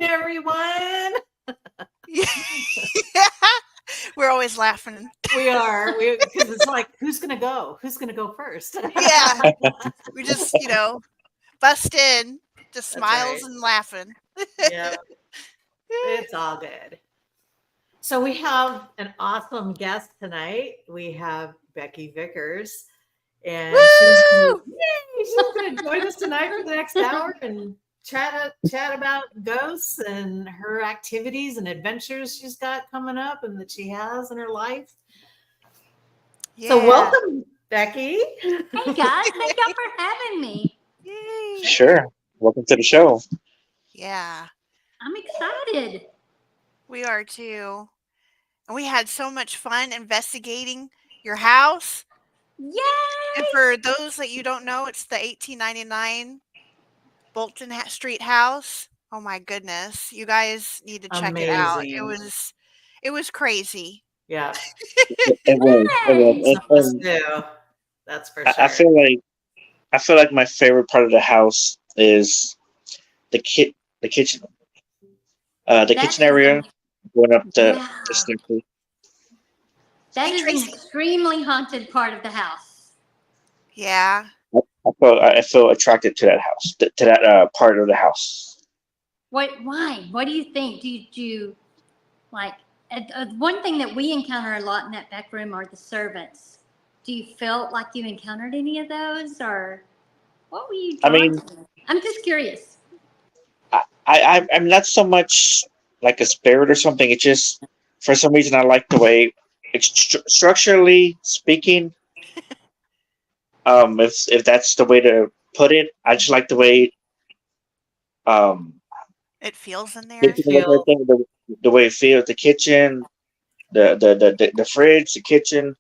Everyone. Yeah. We're always laughing. We are. Because it's like, who's going to go? Who's going to go first? Yeah. We just, bust in, just smiles right. and laughing. Yeah. It's all good. So we have an awesome guest tonight. We have Becky Vickers. And she's going to join us tonight for the next hour and chat about ghosts and her activities and adventures she's got coming up and that she has in her life. Yeah. So welcome, Becky. Hey guys, thank y'all for having me. Yay. Sure. Welcome to the show. Yeah. I'm excited. We are too. And we had so much fun investigating your house. Yay! And for those that you don't know, it's the 1899 Bolton Street house. Oh my goodness. You guys need to check it out. It was crazy. Yeah. It was. That's for sure. I feel like my favorite part of the house is the kitchen. The kitchen area going up the staircase. That is an extremely haunted part of the house. Yeah. I feel attracted to that house, to that part of the house. Why? What do you think? Do you like? One thing that we encounter a lot in that back room are the servants. Do you feel like you encountered any of those, or what were you drawn to? I'm just curious. I'm not so much like a spirit or something. It's just for some reason I like the way it's structurally speaking. If that's the way to put it, I just like the way it feels in there. The way it feels, the kitchen, the fridge, the kitchen,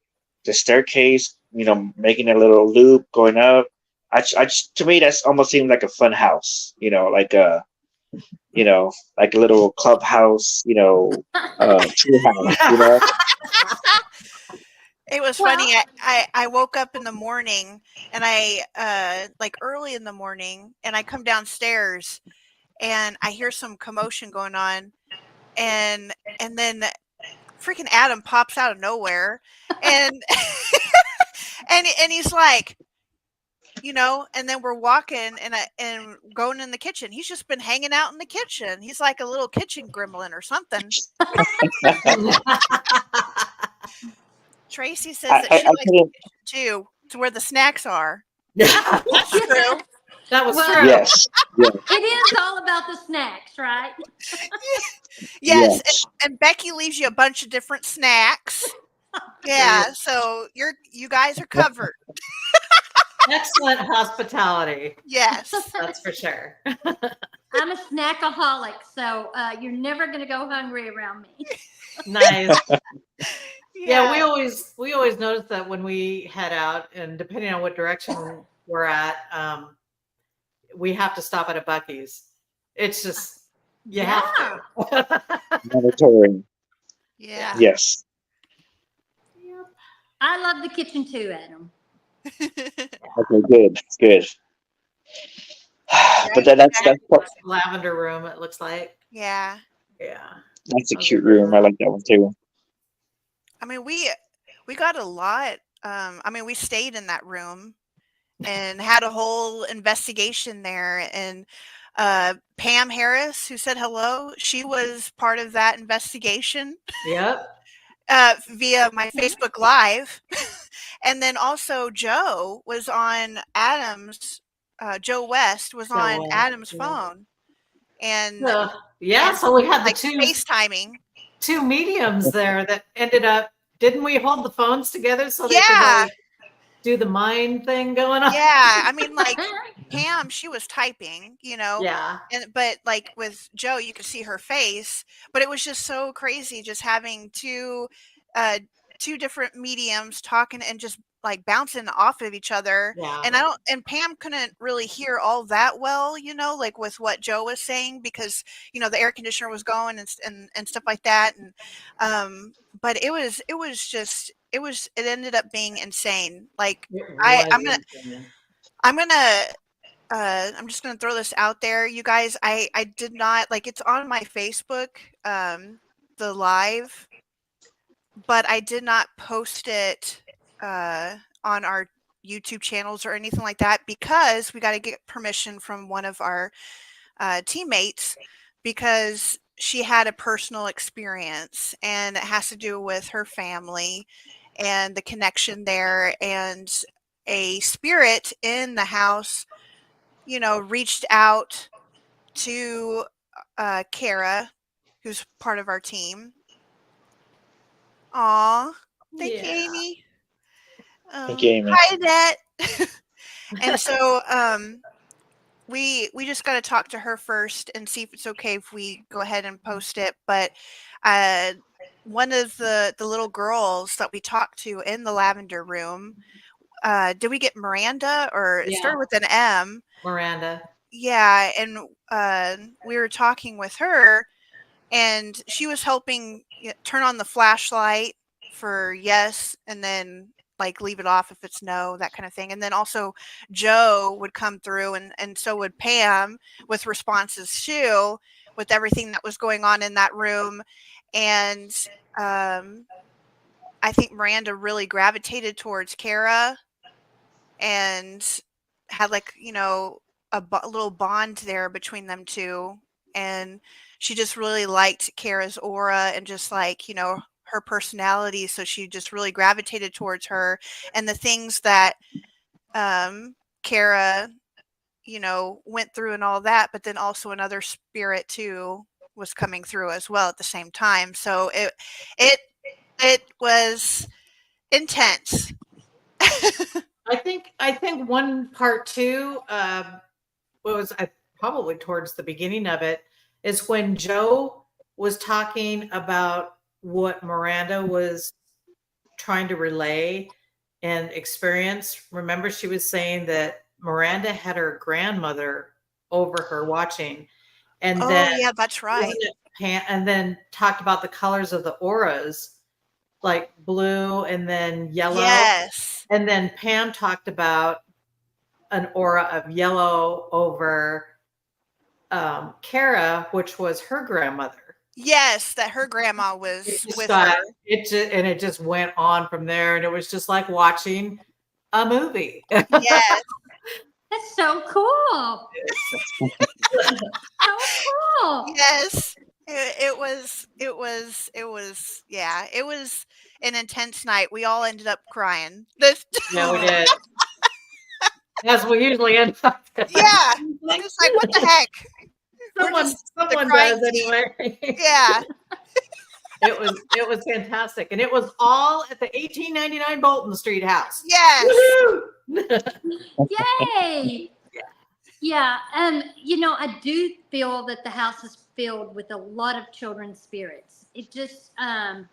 the staircase, making a little loop going up. To me, that's almost seemed like a fun house, like a little clubhouse, tree house, It was funny. I woke up in the morning and I early in the morning and I come downstairs and I hear some commotion going on and then freaking Adam pops out of nowhere and and he's like, and then we're walking and going in the kitchen. He's just been hanging out in the kitchen. He's like a little kitchen gremlin or something. Tracy says that she likes the kitchen too, to where the snacks are. That's true. That was true. Yes. It is all about the snacks, right? Yes. And Becky leaves you a bunch of different snacks. Yeah, so you guys are covered. Excellent hospitality. Yes. That's for sure. I'm a snackaholic, so you're never going to go hungry around me. Nice. Yeah, we always notice that when we head out, and depending on what direction we're at, we have to stop at a Buc-ee's. It's just you have to. Mandatory. Yeah. Yes. Yep. I love the kitchen too, Adam. Okay, good. But that's lavender room. It looks like. Yeah. That's a cute room. I like that one too. I mean, we got a lot. We stayed in that room and had a whole investigation there. And Pam Harris, who said hello, she was part of that investigation. Yep. Via my Facebook Live. And then also Joe was on Adam's, Joe West was on Adam's phone. And Yeah, and so we had the like FaceTiming. two mediums there that ended up. Didn't we hold the phones together so they could Yeah, like do the mind thing going on? yeah. I mean, like Pam, she was typing, Yeah. but like with Joe, you could see her face. But it was just so crazy, just having uh, two different mediums talking and just like bouncing off of each other. Yeah. And Pam couldn't really hear all that well, like with what Joe was saying because the air conditioner was going and stuff like that. And but it ended up being insane. Like It I, was I'm gonna insane. I'm gonna I'm just gonna throw this out there, you guys. I did not like it's on my Facebook, the live, but I did not post it on our YouTube channels or anything like that because we got to get permission from one of our teammates because she had a personal experience and it has to do with her family and the connection there and a spirit in the house reached out to Kara, who's part of our team. Aw, thank you, Yeah. Amy. Thank you, Amy. Hi, Annette. And so we just got to talk to her first and see if it's okay if we go ahead and post it. But one of the little girls that we talked to in the lavender room, did we get Miranda or it Yeah. started with an M? Miranda. Yeah, and we were talking with her, and she was helping turn on the flashlight for yes, and then like leave it off if it's no, that kind of thing. And then also Joe would come through, and so would Pam with responses too, with everything that was going on in that room. And I think Miranda really gravitated towards Kara and had like a little bond there between them two, and she just really liked Kara's aura and just like her personality, so she just really gravitated towards her and the things that Kara went through and all that, but then also another spirit too was coming through as well at the same time. So it was intense. I think one part too, was probably towards the beginning of it, is when Joe was talking about what Miranda was trying to relay and experience. Remember, she was saying that Miranda had her grandmother over her watching, and Oh then yeah, that's right. and then talked about the colors of the auras, like blue and then yellow. Yes. And then Pam talked about an aura of yellow over Kara, which was her grandmother. Yes, that her grandma was It just with got her. it just went on from there, and it was just like watching a movie. Yes. That's so cool. So cool. Yes. Yeah, it was an intense night. We all ended up crying. Yeah, we did. As we usually end up. Yeah. I'm just like, what the heck? Someone crying does team. anyway. Yeah. It was fantastic, and it was all at the 1899 Bolton Street house. Yes. Yay. Yeah. I do feel that the house is filled with a lot of children's spirits. It just, I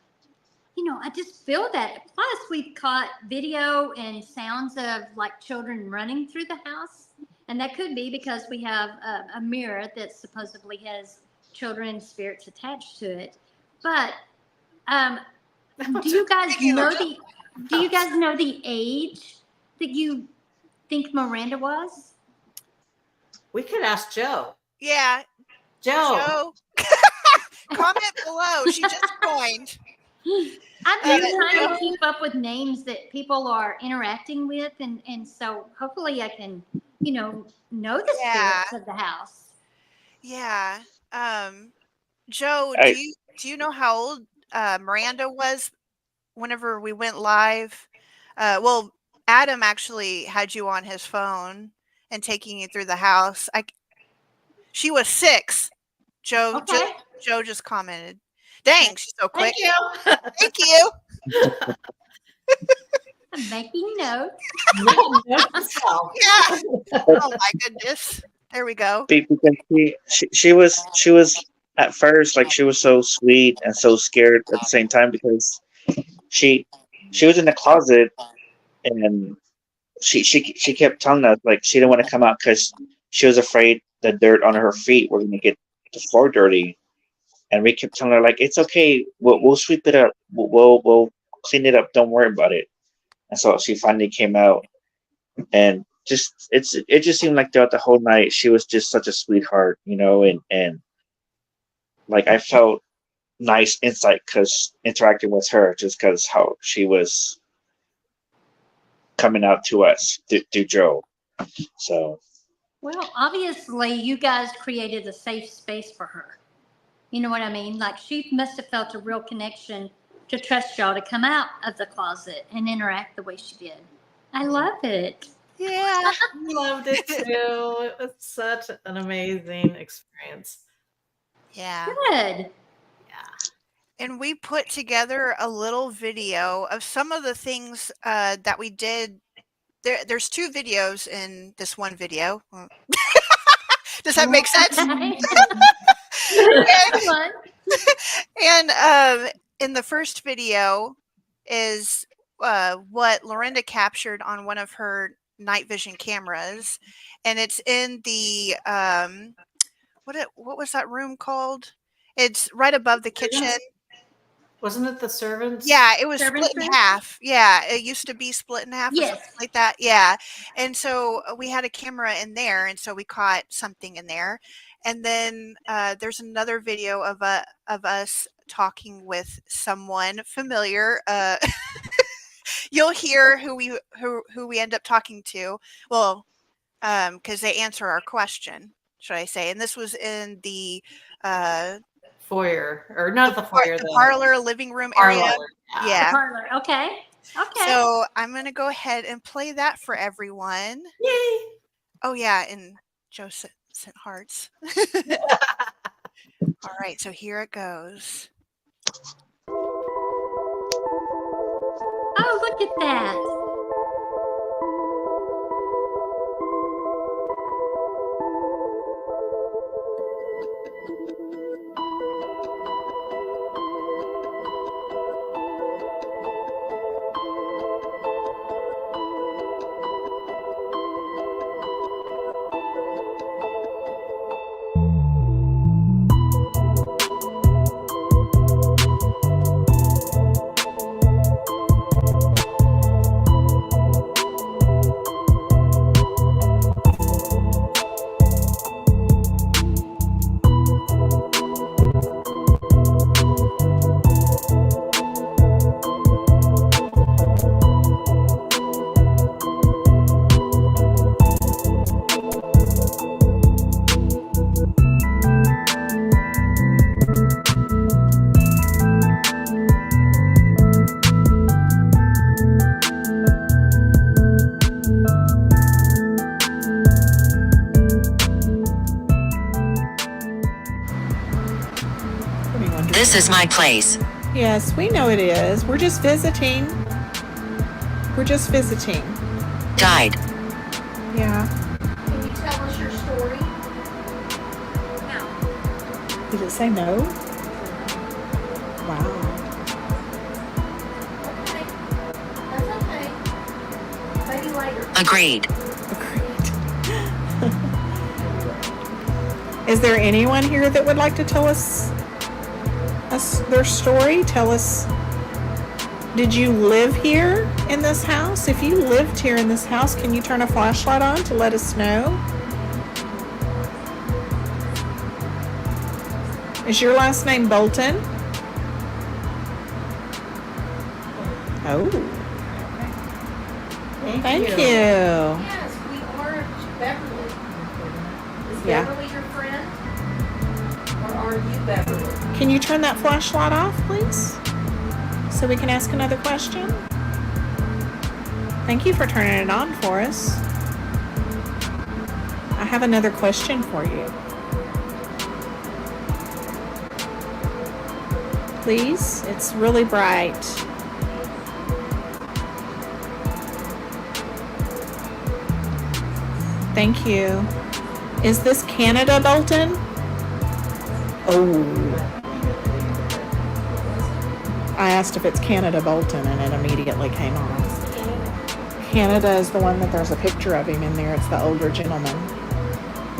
just feel that. Plus, we've caught video and sounds of like children running through the house. And that could be because we have a mirror that supposedly has children's spirits attached to it. But do you guys know the age that you think Miranda was? We could ask Joe. Yeah. Joe. Comment below. She just joined. I'm just trying to keep up with names that people are interacting with, and so hopefully I can, know the spirits of the house. Yeah. Joe, do you know how old Miranda was whenever we went live? Well, Adam actually had you on his phone and taking you through the house. She was 6. Joe just commented. Dang, she's so quick. Thank you. Thank you. I'm making notes. Making notes yourself. Yeah. Oh my goodness. There we go. Because she was at first like she was so sweet and so scared at the same time because she was in the closet and she kept telling us like she didn't want to come out because she was afraid the dirt on her feet were gonna get the floor dirty, and we kept telling her like it's okay, we'll sweep it up, we'll clean it up, don't worry about it. And so she finally came out, and it just seemed like throughout the whole night she was just such a sweetheart, you know, and like I felt nice insight because interacting with her just because how she was coming out to us through Joe. So Well, obviously, you guys created a safe space for her. You know what I mean? Like, she must have felt a real connection to trust y'all to come out of the closet and interact the way she did. I love it. Yeah. I loved it too. It was such an amazing experience. Yeah. Good. And we put together a little video of some of the things that we did. There's 2 videos in this one video. Does that make sense? And in the first video is what Lorinda captured on one of her night vision cameras, and it's in the what was that room called? It's right above the kitchen. Wasn't it the servants? Yeah, it was Servants split in room? half. Yeah, it used to be split in half or Yes. something like that. Yeah. And so we had a camera in there, and so we caught something in there. And then there's another video of us talking with someone familiar. You'll hear who we end up talking to. Well, because they answer our question, should I say? And this was in the Foyer, or not the foyer, the parlor, living room parlor. area. Yeah. Parlor. Okay. Okay. So I'm going to go ahead and play that for everyone. Yay! Oh, yeah. And Joe sent hearts. All right. So here it goes. Oh, look at that. This is my place. Yes, we know it is. We're just visiting. We're just visiting. Guide. Yeah. Can you tell us your story? No. Did it say no? Wow. Okay. That's okay. Maybe later. Agreed. Great. Is there anyone here that would like to tell us their story? Tell us, did you live here in this house? If you lived here in this house, can you turn a flashlight on to let us know? Is your last name Bolton? Oh. Thank you. Yes, we are Beverly. Is Yeah. Beverly your friend? Or are you Beverly? Can you turn that flashlight off, please? So we can ask another question? Thank you for turning it on for us. I have another question for you. please. It's really bright. Thank you. Is this Canada, Bolton? Oh. I asked if it's Canada, Bolton, and it immediately came on. Canada is the one that there's a picture of him in there. It's the older gentleman.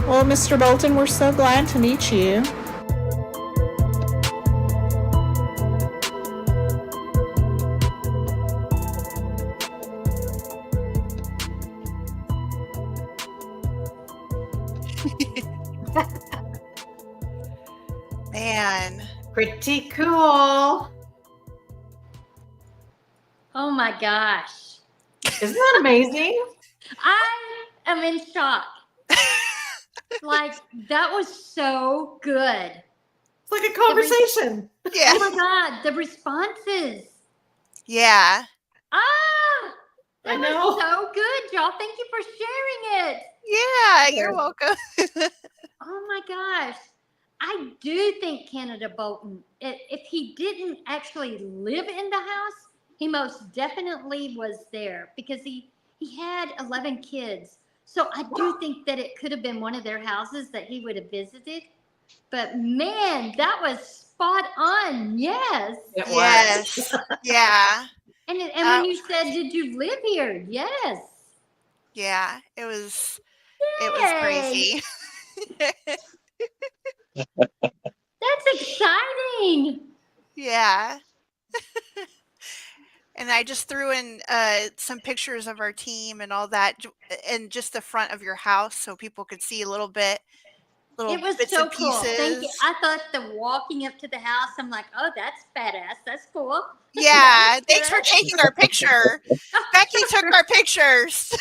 Well, Mr. Bolton, we're so glad to meet you. Man. Pretty cool. Oh my gosh. Isn't that amazing? I am in shock. Like, that was so good. It's like a conversation. Yeah. Oh my God, the responses. Yeah. Ah, that I know. was so good, y'all. Thank you for sharing it. Yeah. You're welcome. Oh my gosh. I do think Canada Bolton, if he didn't actually live in the house, he most definitely was there because he had 11 kids. So I do think that it could have been one of their houses that he would have visited. But man, that was spot on. Yes. It Yes. was. Yeah. And when you said, did you live here? Yes. Yeah. It was Yay. crazy. That's exciting. Yeah. And I just threw in some pictures of our team and all that, and just the front of your house so people could see a little bit. Little It was bits so and cool. Thank you. pieces. I thought the walking up to the house, I'm like, oh, that's badass. That's cool. Yeah. Thanks for taking our picture. Becky took our pictures.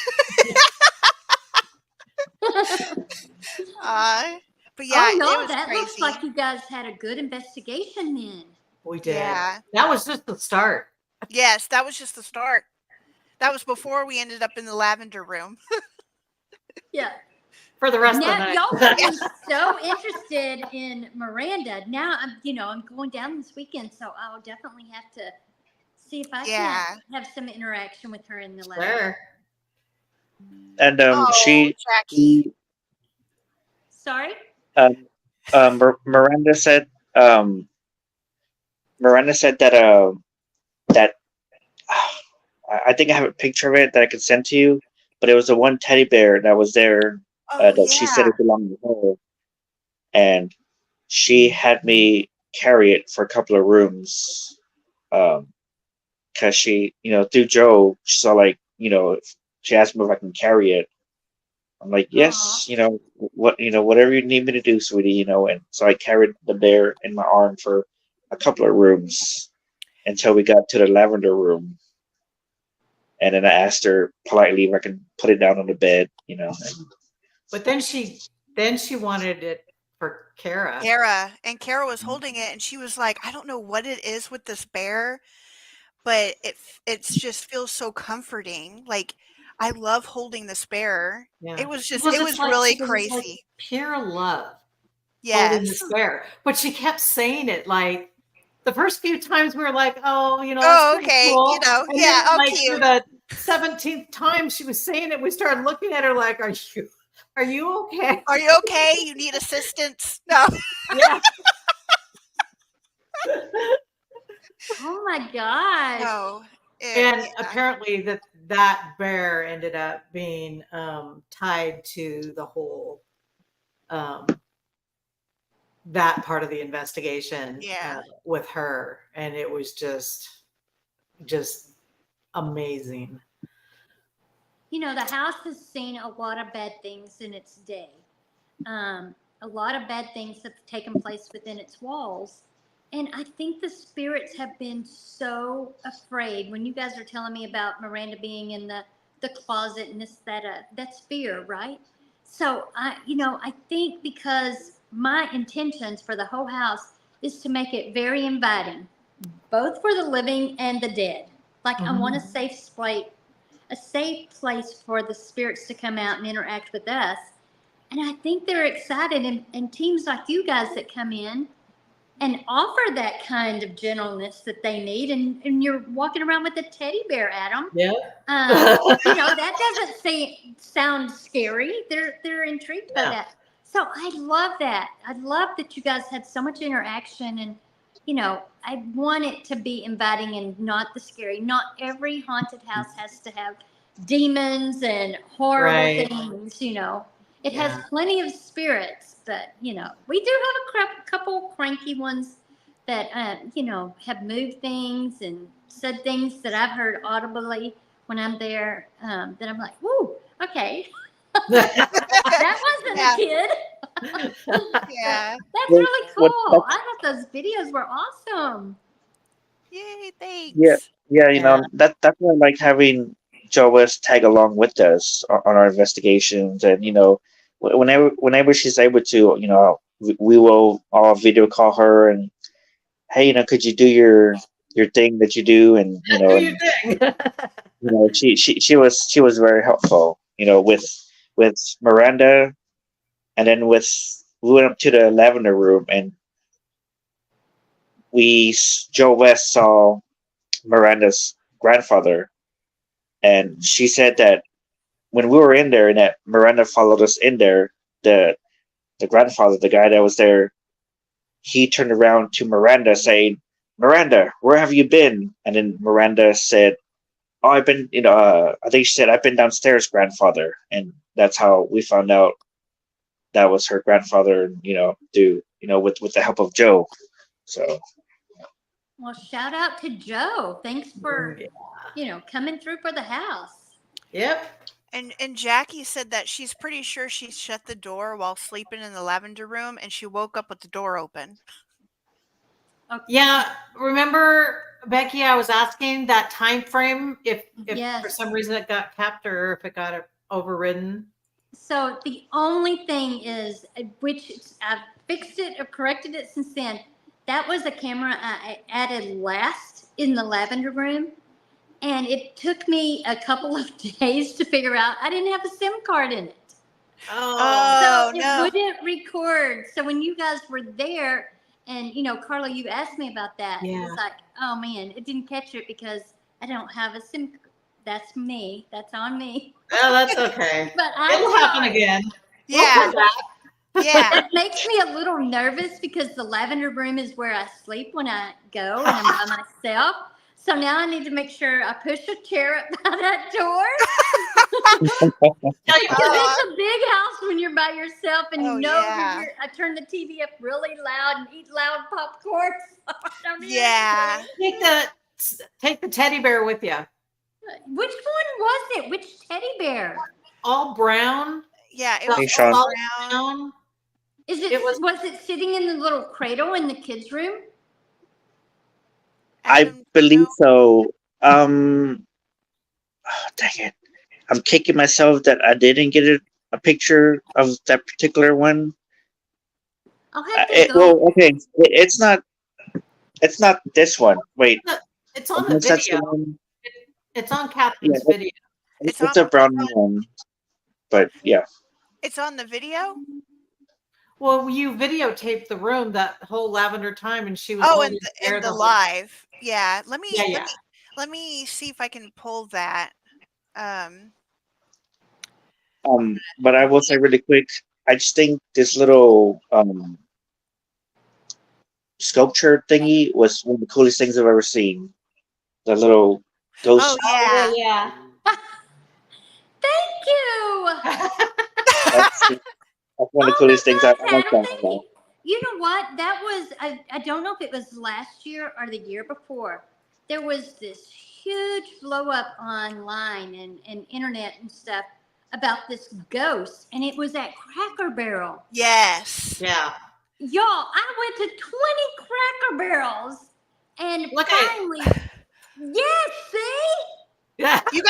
But yeah, oh, no, it was that crazy. looks like you guys had a good investigation then. We did. Yeah. That was just the start. Yes, that was just the start. That was before we ended up in the lavender room. Yeah. For the rest of the Now, night. y'all got me so interested in Miranda. Now I'm going down this weekend, so I'll definitely have to see if I can have some interaction with her in the lab. Sure. And Jackie. Sorry? Miranda said that that I think I have a picture of it that I could send to you, but it was the one teddy bear that was there that she said it belonged to her, and she had me carry it for a couple of rooms, because she, through Joe, she saw she asked me if I can carry it. I'm like, yes, whatever you need me to do, sweetie, and so I carried the bear in my arm for a couple of rooms until we got to the lavender room. And then I asked her politely if I could put it down on the bed, But then she wanted it for Kara. And Kara was holding it, and she was like, I don't know what it is with this bear, but it just feels so comforting. Like, I love holding this bear. Yeah. It was really crazy. Like pure love. Yes. Holding this bear. But she kept saying it like the first few times we were like, oh, okay, cool. And yeah, then, like, cute. the 17th time she was saying it, we started looking at her like, are you okay? Are you okay? You need assistance? No. Yeah. Oh my gosh. No. Apparently that bear ended up being tied to the whole that part of the investigation with her, and it was just amazing. The house has seen a lot of bad things in its day. A lot of bad things have taken place within its walls. And I think the spirits have been so afraid. When you guys are telling me about Miranda being in the closet and that's fear, right? So I think because my intentions for the whole house is to make it very inviting, both for the living and the dead. Like, I want a safe place for the spirits to come out and interact with us. And I think they're excited, and teams like you guys that come in and offer that kind of gentleness that they need. And you're walking around with a teddy bear, Adam. Yeah. That doesn't sound scary. They're intrigued by that. So I love that. I love that you guys had so much interaction, and I want it to be inviting and not the scary. Not every haunted house has to have demons and horrible things. It has plenty of spirits, but we do have a couple cranky ones that have moved things and said things that I've heard audibly when I'm there. That I'm like, whoo, okay, that wasn't a kid. Yeah. That's really cool. I thought those videos were awesome. Yay, thanks. That's why I like having Joe West tag along with us on our investigations, and whenever she's able to, we will all video call her and, hey, could you do your thing that you do, and Do your thing. she was very helpful, with Miranda, and then we went up to the lavender room, and Joe West saw Miranda's grandfather, and she said that when we were in there and that Miranda followed us in there, the grandfather, the guy that was there, he turned around to Miranda saying, "Miranda, where have you been?" And then Miranda said, "Oh, I've been, I think she said, I've been downstairs, grandfather." And that's how we found out that was her grandfather, with the help of Joe. So. Well, shout out to Joe. Thanks for, coming through for the house. Yep. And Jackie said that she's pretty sure she shut the door while sleeping in the lavender room, and she woke up with the door open. Okay. Yeah. Remember, Becky, I was asking that time frame if Yes. for some reason it got capped or if it got overridden. So the only thing is, which I've fixed it or corrected it since then, that was a camera I added last in the lavender room. And it took me a couple of days to figure out I didn't have a SIM card in it. Oh, So it wouldn't record. So when you guys were there, and Carla, you asked me about that. Yeah. It was like, oh man, it didn't catch it because I don't have a SIM. That's me. That's on me. Oh, that's okay. But It'll happen again. Yeah. Yeah. That makes me a little nervous because the lavender room is where I sleep when I go and I'm by myself. So now I need to make sure I push a chair up by that door. Because it's a big house when you're by yourself, and I turn the TV up really loud and eat loud popcorn. Yeah. Take the teddy bear with you. Which one was it? Which teddy bear? All brown. Yeah, it Hey, was Sean. all brown. Was it sitting in the little cradle in the kids' room? I believe so. Dang it. I'm kicking myself that I didn't get a picture of that particular one. I'll have to go. Okay. It's not this one. Wait. It's on the video. It's on Catherine's video. It's a brown one. But yeah. It's on the video? Well, you videotaped the room that whole lavender time, and she was in the live. Yeah. Let me see if I can pull that. But I will say really quick, I just think this little sculpture thingy was one of the coolest things I've ever seen. The little ghost. Oh yeah. Thank you. That's one of the coolest things I've ever done. You know what? That was, I don't know if it was last year or the year before. There was this huge blow up online and internet and stuff about this ghost, and it was at Cracker Barrel. Yes. Yeah. Y'all, I went to 20 Cracker Barrels, and finally, yes, see? Yeah. You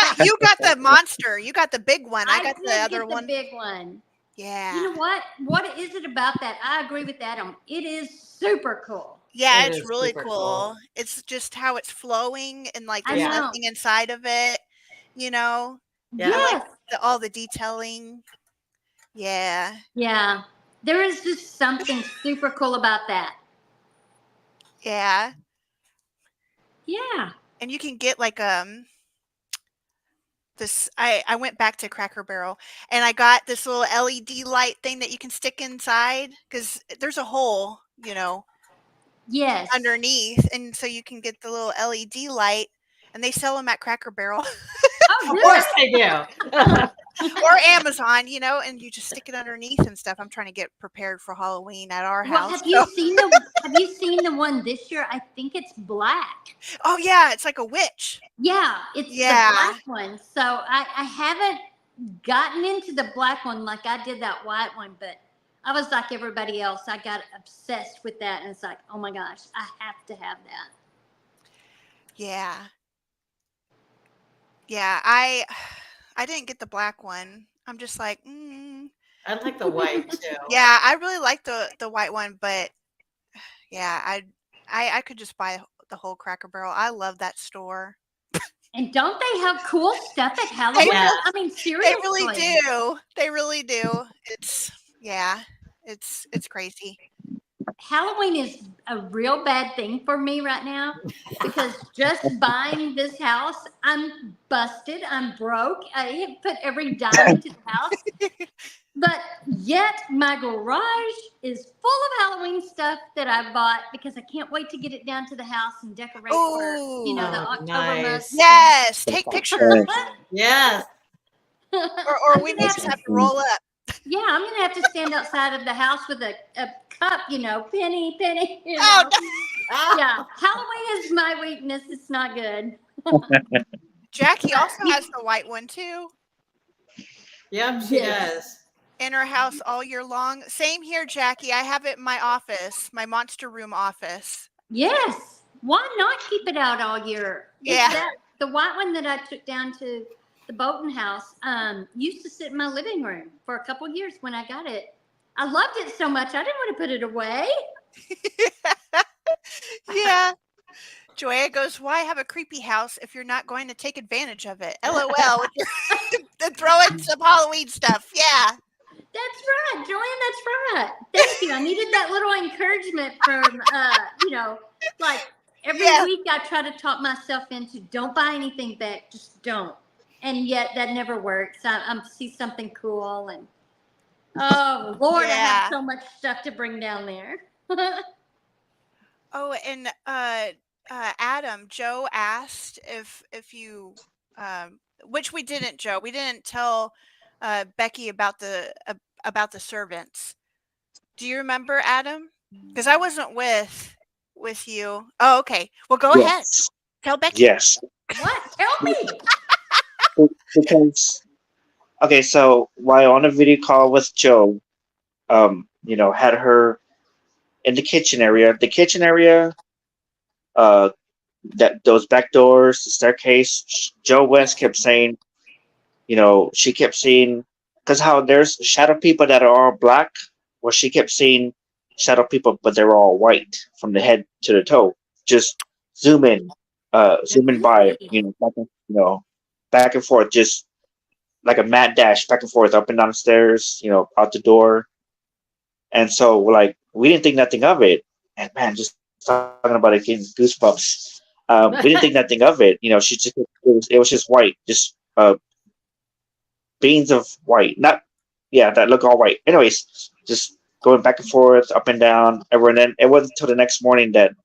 got the monster. You got the big one. I got the other one. The big one. Yeah. You know what? What is it about that? I agree with Adam. It is super cool. Yeah, it's really cool. It's just how it's flowing and like there's nothing inside of it, Yeah. Like all the detailing. Yeah. Yeah. There is just something super cool about that. Yeah. Yeah. And you can get like this. I went back to Cracker Barrel and I got this little LED light thing that you can stick inside because there's a hole, Yes. underneath, and so you can get the little LED light, and they sell them at Cracker Barrel Oh, Of really? course they do. or Amazon, and you just stick it underneath and stuff. I'm trying to get prepared for Halloween at our Well, house. have you seen the one this year? I think it's black. Oh yeah, it's like a witch. Yeah, it's Yeah. the black one. So I haven't gotten into the black one like I did that white one, but I was like everybody else. I got obsessed with that, and it's like, oh my gosh, I have to have that. Yeah. Yeah, I didn't get the black one. I'm just like, I like the white too. yeah, I really like the white one, but yeah, I could just buy the whole Cracker Barrel. I love that store. And don't they have cool stuff at Halloween? Yes. I mean, They seriously. really do. They really do. It's crazy. Halloween is a real bad thing for me right now because just buying this house, I'm busted. I'm broke. I have put every dime into the house. But yet my garage is full of Halloween stuff that I bought because I can't wait to get it down to the house and decorate for, the Oh, October nice. month. Yes, take pictures. Yes. Or we may just have to roll up. Yeah, I'm gonna have to stand outside of the house with a cup, penny. Oh, no. Yeah, Halloween is my weakness. It's not good. Jackie also has the white one too. Yep, she Yes. does. In her house all year long. Same here, Jackie. I have it in my office, my monster room office. Yes. Why not keep it out all year? Yeah. The white one that I took down to the Bolton House used to sit in my living room for a couple years when I got it. I loved it so much I didn't want to put it away. Yeah. Joya goes, why have a creepy house if you're not going to take advantage of it? LOL. Throw in some Halloween stuff. Yeah. That's right, Joanne, that's right. Thank you. I needed that little encouragement from, like every week I try to talk myself into don't buy anything back, just don't. And yet that never works. I see something cool and, oh, Lord, I have so much stuff to bring down there. Oh, and Adam, Joe asked if you, which we didn't, Joe. We didn't tell Becky about the servants. Do you remember, Adam? Because I wasn't with you. Oh, okay. Well, go ahead. Tell Becky. Yes. What? Tell me. Because okay, so while on a video call with Joe, had her in the kitchen area. The kitchen area, that those back doors, the staircase. Joe West kept saying, she kept seeing, because how there's shadow people that are all black. Well, she kept seeing shadow people, but they're all white from the head to the toe. Just zoom in by, back and forth, just like a mad dash back and forth, up and down the stairs, out the door. And so, like, we didn't think nothing of it. And man, just talking about it, getting goosebumps. We didn't think nothing of it. She just it was just white, just beans of white, that look all white. Anyways, just going back and forth, up and down, and then it wasn't until the next morning that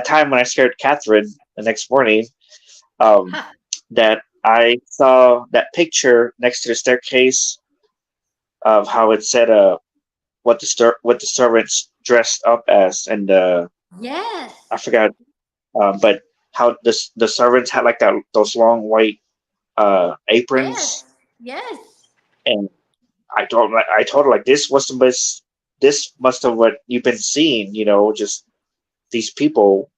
time when I scared Katherine the next morning, that I saw that picture next to the staircase of how it said what the servants dressed up as, and yes, I forgot, but how the servants had like those long white aprons. Yes. And I told her, like, this must have what you've been seeing, just these people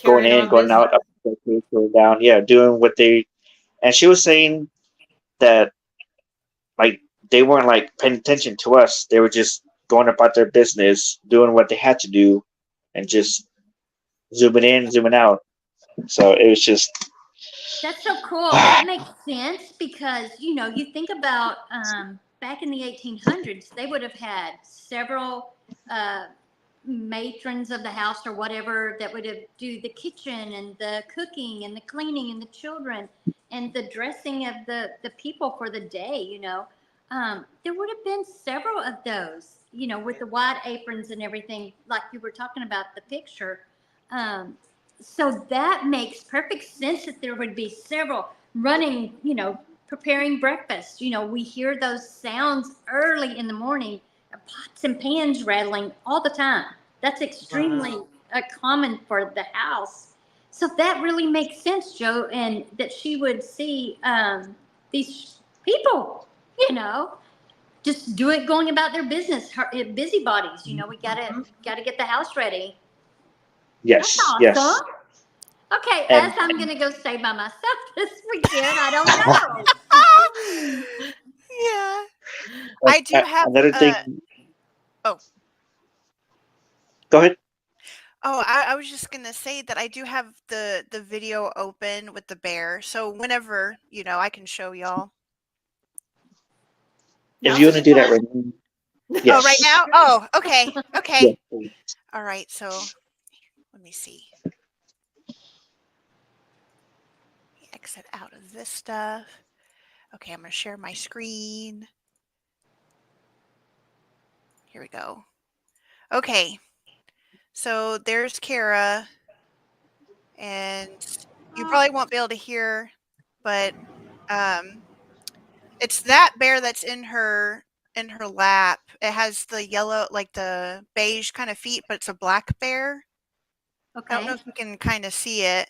going in, going out, up, going down, doing what they. And she was saying that, like, they weren't like paying attention to us; they were just going about their business, doing what they had to do, and just zooming in, zooming out. So it was just. That's so cool. That makes sense because, you think about back in the 1800s, they would have had several matrons of the house or whatever that would do the kitchen and the cooking and the cleaning and the children and the dressing of the people for the day, you know. There would have been several of those, you know, with the white aprons and everything, like you were talking about the picture. So that makes perfect sense that there would be several running, you know, preparing breakfast. You know, we hear those sounds early in the morning, pots and pans rattling all the time. That's extremely common for the house. So that really makes sense, Joe, and that she would see these people, you know, just going about their business, busybodies. You know, we gotta get the house ready. Yes, That's yes. awesome. Okay, And- as I'm gonna go stay by myself this weekend, I don't know. Yeah. I do have another thing. oh. Go ahead. Oh, I was just gonna say that I do have the video open with the bear. So whenever, you know, I can show y'all. If you want to do that right now. Yes. Oh, right now? Oh, okay. Okay. Yeah. All right. So let me see. Exit out of this stuff. Okay, I'm gonna share my screen. Here we go. Okay. So there's Kara, and you probably won't be able to hear, but it's that bear that's in her lap. It has the yellow, like the beige kind of feet, but it's a black bear. I don't know Okay. if you can kind of see it.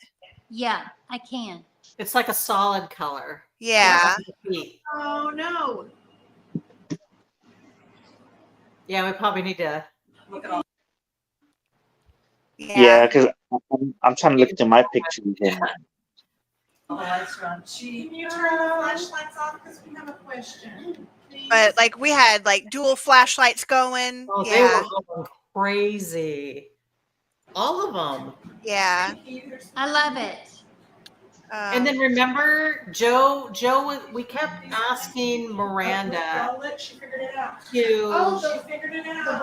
Yeah, I can. It's like a solid color. Yeah. Oh no. Yeah, we probably need to. Yeah, because I'm trying to look into my pictures. And The lights are on. Can you turn the flashlights off because we have a question? Please? But like we had like dual flashlights going. Oh, they Yeah. were going crazy. All of them. Yeah. I love it. And then remember, Joe, we kept asking Miranda I'll let she figure it out. to She figured it out.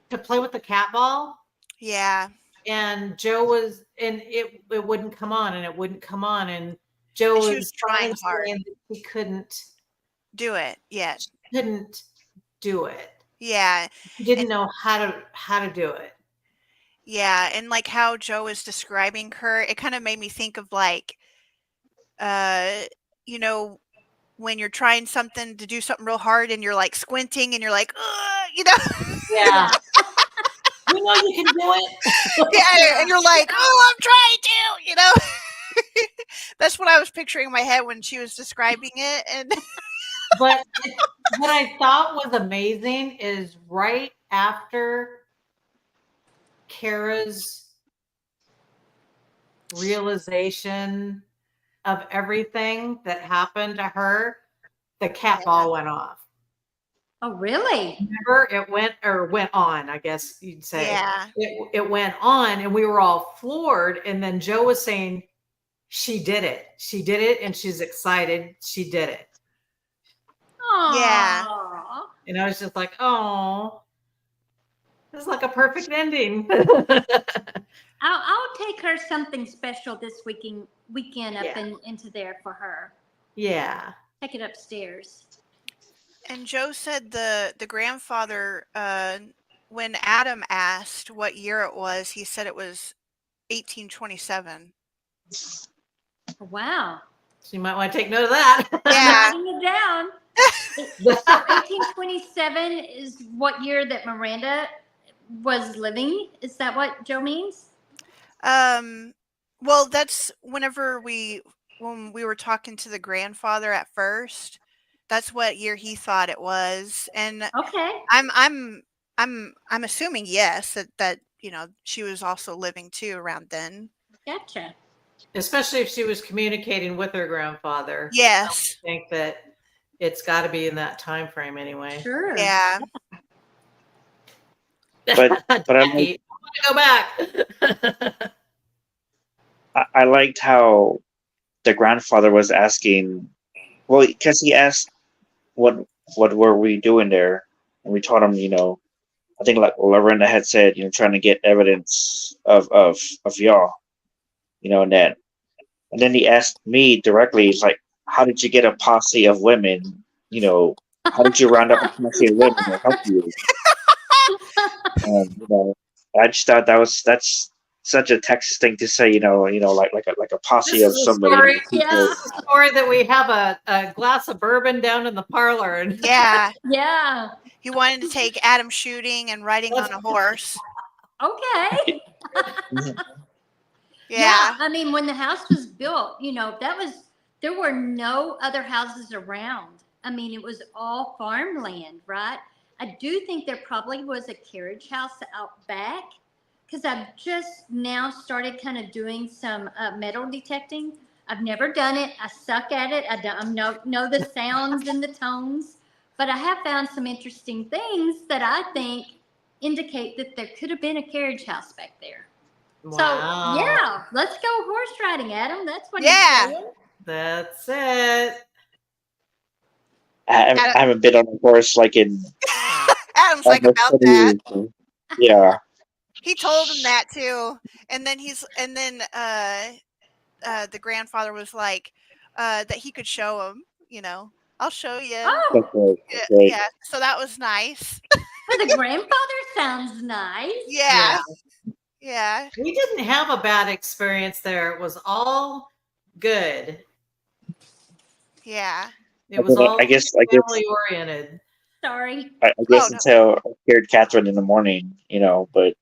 to play with the cat ball. Yeah. And Joe was, and it wouldn't come on, and it wouldn't come on, and Joe She was was trying hard. saying that he couldn't Do it yet. couldn't do it. Yeah. He didn't know how to do it. Yeah, and like how Joe was describing her, it kind of made me think of like, you know, when you're trying something to do something real hard and you're like squinting and you're like, you know. Yeah. You know you can do it. Yeah, and you're like, oh, I'm trying to, you know. That's what I was picturing in my head when she was describing it. And But what I thought was amazing is right after Kara's realization of everything that happened to her, the cat ball went off. Oh, really? Remember, it went on, I guess you'd say. yeah, It went on, and we were all floored. And then Joe was saying, she did it. She did it, and she's excited. She did it. Yeah. Aw. And I was just like, oh, this is like a perfect ending. I'll take her something special this weekend up Yeah. into there for her. Yeah. Take it upstairs. and Joe said the grandfather, when Adam asked what year it was, he said it was 1827. Wow. So you might want to take note of that. Yeah. Writing it down. So 1827 is what year that Miranda was living? Is that what Joe means? Well, that's when we were talking to the grandfather at first. That's what year he thought it was, and Okay. I'm assuming yes that you know she was also living too around then. Gotcha. Especially if she was communicating with her grandfather. Yes. I think that it's got to be in that time frame anyway. Sure. Yeah. But I Jackie, I want to go back. I liked how the grandfather was asking, well, because he asked, what were we doing there? and we told them, I think like Lorena had said, trying to get evidence of y'all, and that. And then he asked me directly, he's like, how did you get a posse of women? How did you round up a posse of women to help you? And, I just thought that's such a Texas thing to say, like a posse This of is a somebody. story. Yeah. This is a story that we have a glass of bourbon down in the parlor, and Yeah. Yeah. He wanted to take Adam shooting and riding on a horse. Okay. Yeah. I mean, when the house was built, there were no other houses around. I mean, it was all farmland, right? I do think there probably was a carriage house out back, because I've just now started kind of doing some metal detecting. I've never done it. I suck at it. I don't know the sounds and the tones, but I have found some interesting things that I think indicate that there could have been a carriage house back there. wow, So yeah, let's go horse riding, Adam. That's what Yeah. he's saying. that's it. I haven't been on a horse like in Adam's like almost about 20 that. years. Yeah. He told him that too. And then the grandfather was like, that he could show him, I'll show you. Oh, That's right. Yeah, That's right. yeah. So that was nice. well, the grandfather sounds nice. Yeah. Yeah. We didn't have a bad experience there. It was all good. Yeah. It was all I guess family oriented. Sorry. I guess no. until I scared Catherine in the morning, but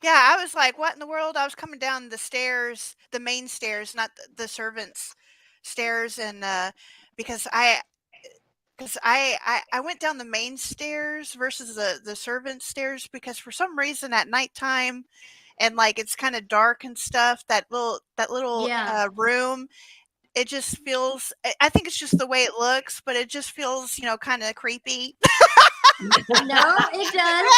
Yeah, I was like, what in the world? I was coming down the stairs, the main stairs, not the servants' stairs, and because I went down the main stairs versus the servant stairs, because for some reason at nighttime and like it's kind of dark and stuff, that little Yeah. room, it just feels, I think it's just the way it looks, but it just feels, kind of creepy. No, it does.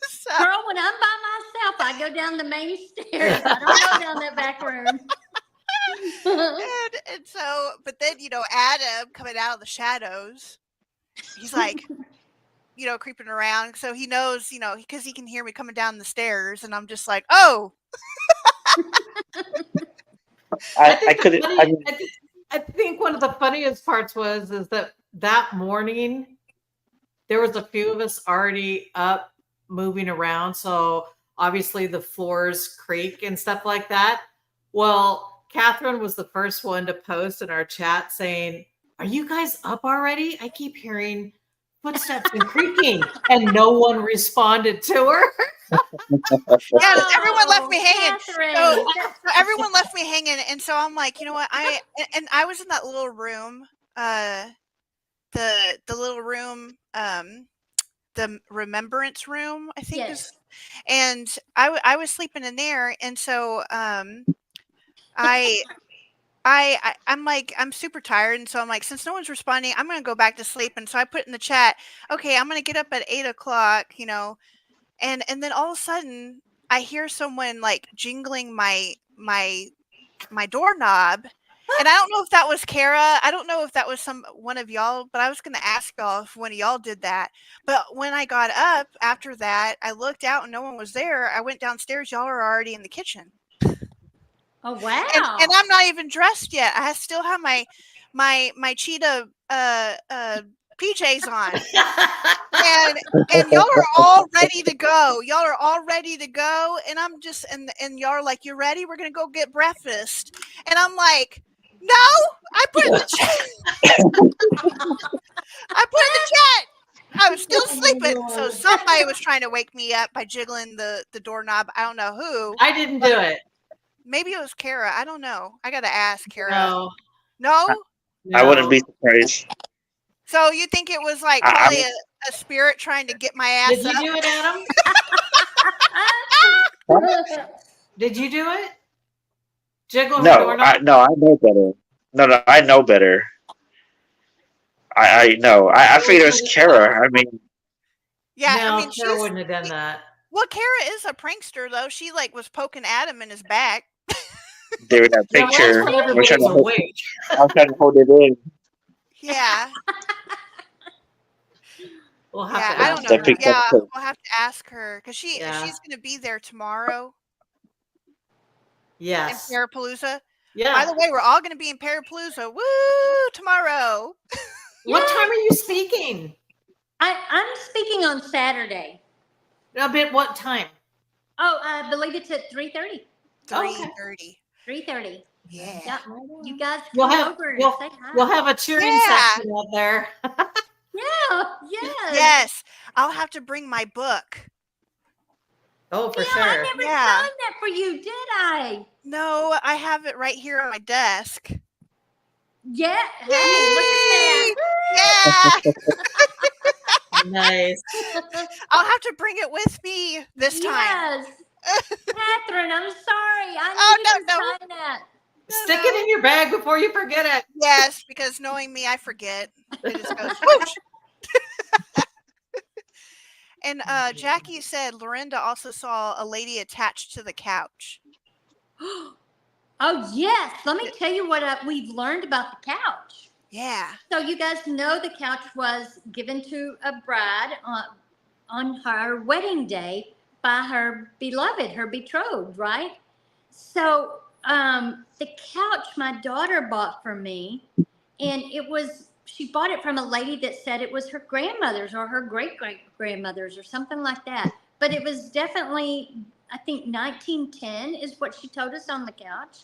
So, Girl, when I'm by myself, I go down the main stairs. I don't go down that back room. and so, but then, Adam coming out of the shadows, he's like, creeping around. So he knows, because he can hear me coming down the stairs, and I'm just like, oh. I couldn't. I think one of the funniest parts is that morning there was a few of us already up moving around, so obviously the floors creak and stuff like that. Well, Catherine was the first one to post in our chat saying, "Are you guys up already? I keep hearing footsteps and creaking," and no one responded to her. Yeah, everyone left me hanging. Catherine. So everyone left me hanging, and so I'm like, you know what? I was in that little room, the little room, the remembrance room, I think. Yes. And I was sleeping in there, and so I'm like, I'm super tired, and so I'm like, since no one's responding, I'm gonna go back to sleep. And so I put in the chat, okay, I'm gonna get up at 8:00, and then all of a sudden I hear someone like jingling my doorknob. And I don't know if that was Kara. I don't know if that was one of y'all, but I was going to ask y'all if one of y'all did that. But when I got up after that, I looked out and no one was there. I went downstairs. Y'all are already in the kitchen. Oh, wow. And I'm not even dressed yet. I still have my cheetah PJs on. And y'all are all ready to go. Y'all are all ready to go. And I'm just, and y'all are like, you ready? We're going to go get breakfast. And I'm like, no, I put in the chat. I put in the chat. I was still sleeping. So somebody was trying to wake me up by jiggling the doorknob. I don't know who. I didn't do it. Maybe it was Kara. I don't know. I got to ask Kara. No. No? I wouldn't be surprised. So you think it was like probably a spirit trying to get my ass Did you up? do it, Adam? Did you do it? Jiggle her No, doorknob? I know better. No, I know better. I know. I figured it was Kara. I mean, Yeah, no, I mean, Kara wouldn't have done that. Well, Kara is a prankster, though. She like was poking Adam in his back. there in that Yeah, well, that's picture. when I'm everybody's trying to hold, awake. I'm trying to hold it in. Yeah. We'll have Yeah, to I ask don't know. That her. picked Yeah, up quick. we'll have to ask her because Yeah. she's going to be there tomorrow in Yes. Parapalooza. By Yeah. the way, we're all going to be in Parapalooza. Woo! Tomorrow. What time are you speaking? I'm speaking on Saturday. A bit. What time? Oh, I believe it's at 3:30. Oh, okay. 3:30. 3:30. Yeah. Yeah, you guys We'll come have over and we'll, say hi. we'll have a cheering Yeah. section up there. Yeah, yes. Yes. I'll have to bring my book. Oh, for Damn, sure. I never Yeah. signed that for you, did I? No, I have it right here on my desk. Yeah. Hey, look at Yeah. Nice. that. I'll have to bring it with me this time. Yes. Catherine, I'm sorry. I Oh, need to no. sign that. Stick it in your bag before you forget it. Yes, because knowing me, I forget. It just goes whoosh. And Jackie said Lorinda also saw a lady attached to the couch. Oh, yes. Let me tell you what we've learned about the couch. Yeah. So you guys know the couch was given to a bride on her wedding day by her beloved, her betrothed, right? So the couch my daughter bought for me, and she bought it from a lady that said it was her grandmother's or her great-great-grandmother's or something like that. But it was definitely, I think 1910 is what she told us on the couch.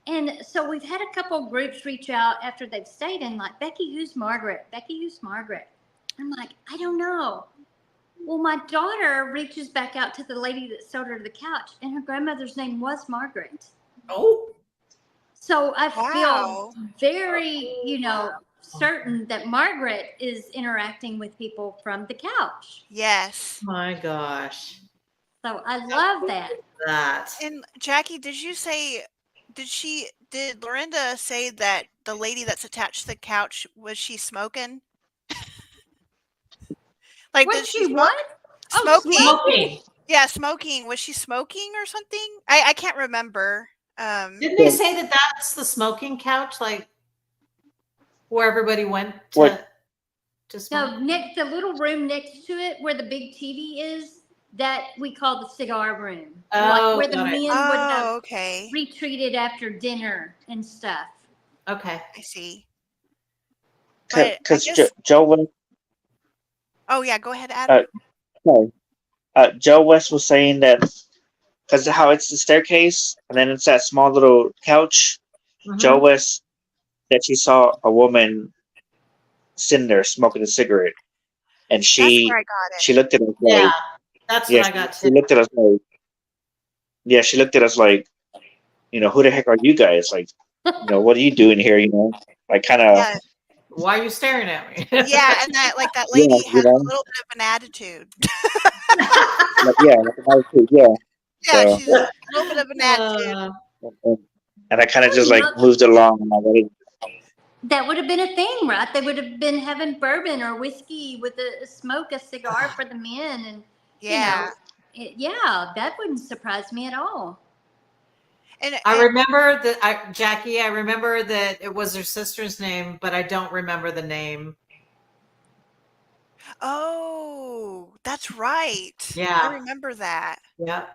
And so we've had a couple of groups reach out after they've stayed and like, Becky, who's Margaret? Becky, who's Margaret? I'm like, I don't know. Well, my daughter reaches back out to the lady that sold her the couch, and her grandmother's name was Margaret. Oh. So I Wow. feel very, certain that Margaret is interacting with people from the couch. Yes. My gosh. So I love that. That. And Jackie, did Lorinda say that the lady that's attached to the couch, was she smoking? Like, Was did she smoke? what? Smoking. Smoking. Yeah, smoking. Was she smoking or something? I can't remember. Didn't they say that that's the smoking couch, like where everybody went to What? smoke? No, the little room next to it where the big TV is, that we call the cigar room. Oh, like where the got it. men would have okay. retreated after dinner and stuff. Okay. I see. But I Because guess, Joe West, oh yeah, go ahead, Adam. sorry. Joe West was saying that because how it's the staircase and then it's that small little couch. Mhm. Joe West that she saw a woman sitting there smoking a cigarette, and That's she where I got it. she looked at us Yeah, like, that's yeah, what I got she too. looked at us like, yeah, she looked at us like, who the heck are you guys? Like, what are you doing here? Like kind of, Yeah, Why are you staring at me? yeah, and that yeah, lady had a little bit of an attitude. like, yeah, like an attitude, yeah. Yeah, So, she's a little bit of an attitude. and I kind of Oh, just like moved along. And I went, That would have been a thing, right? They would have been having bourbon or whiskey with a cigar for the men, and Yeah, that wouldn't surprise me at all. and I remember that Jackie, I remember that it was her sister's name, but I don't remember the name. oh, that's right. Yeah. I remember that. Yeah.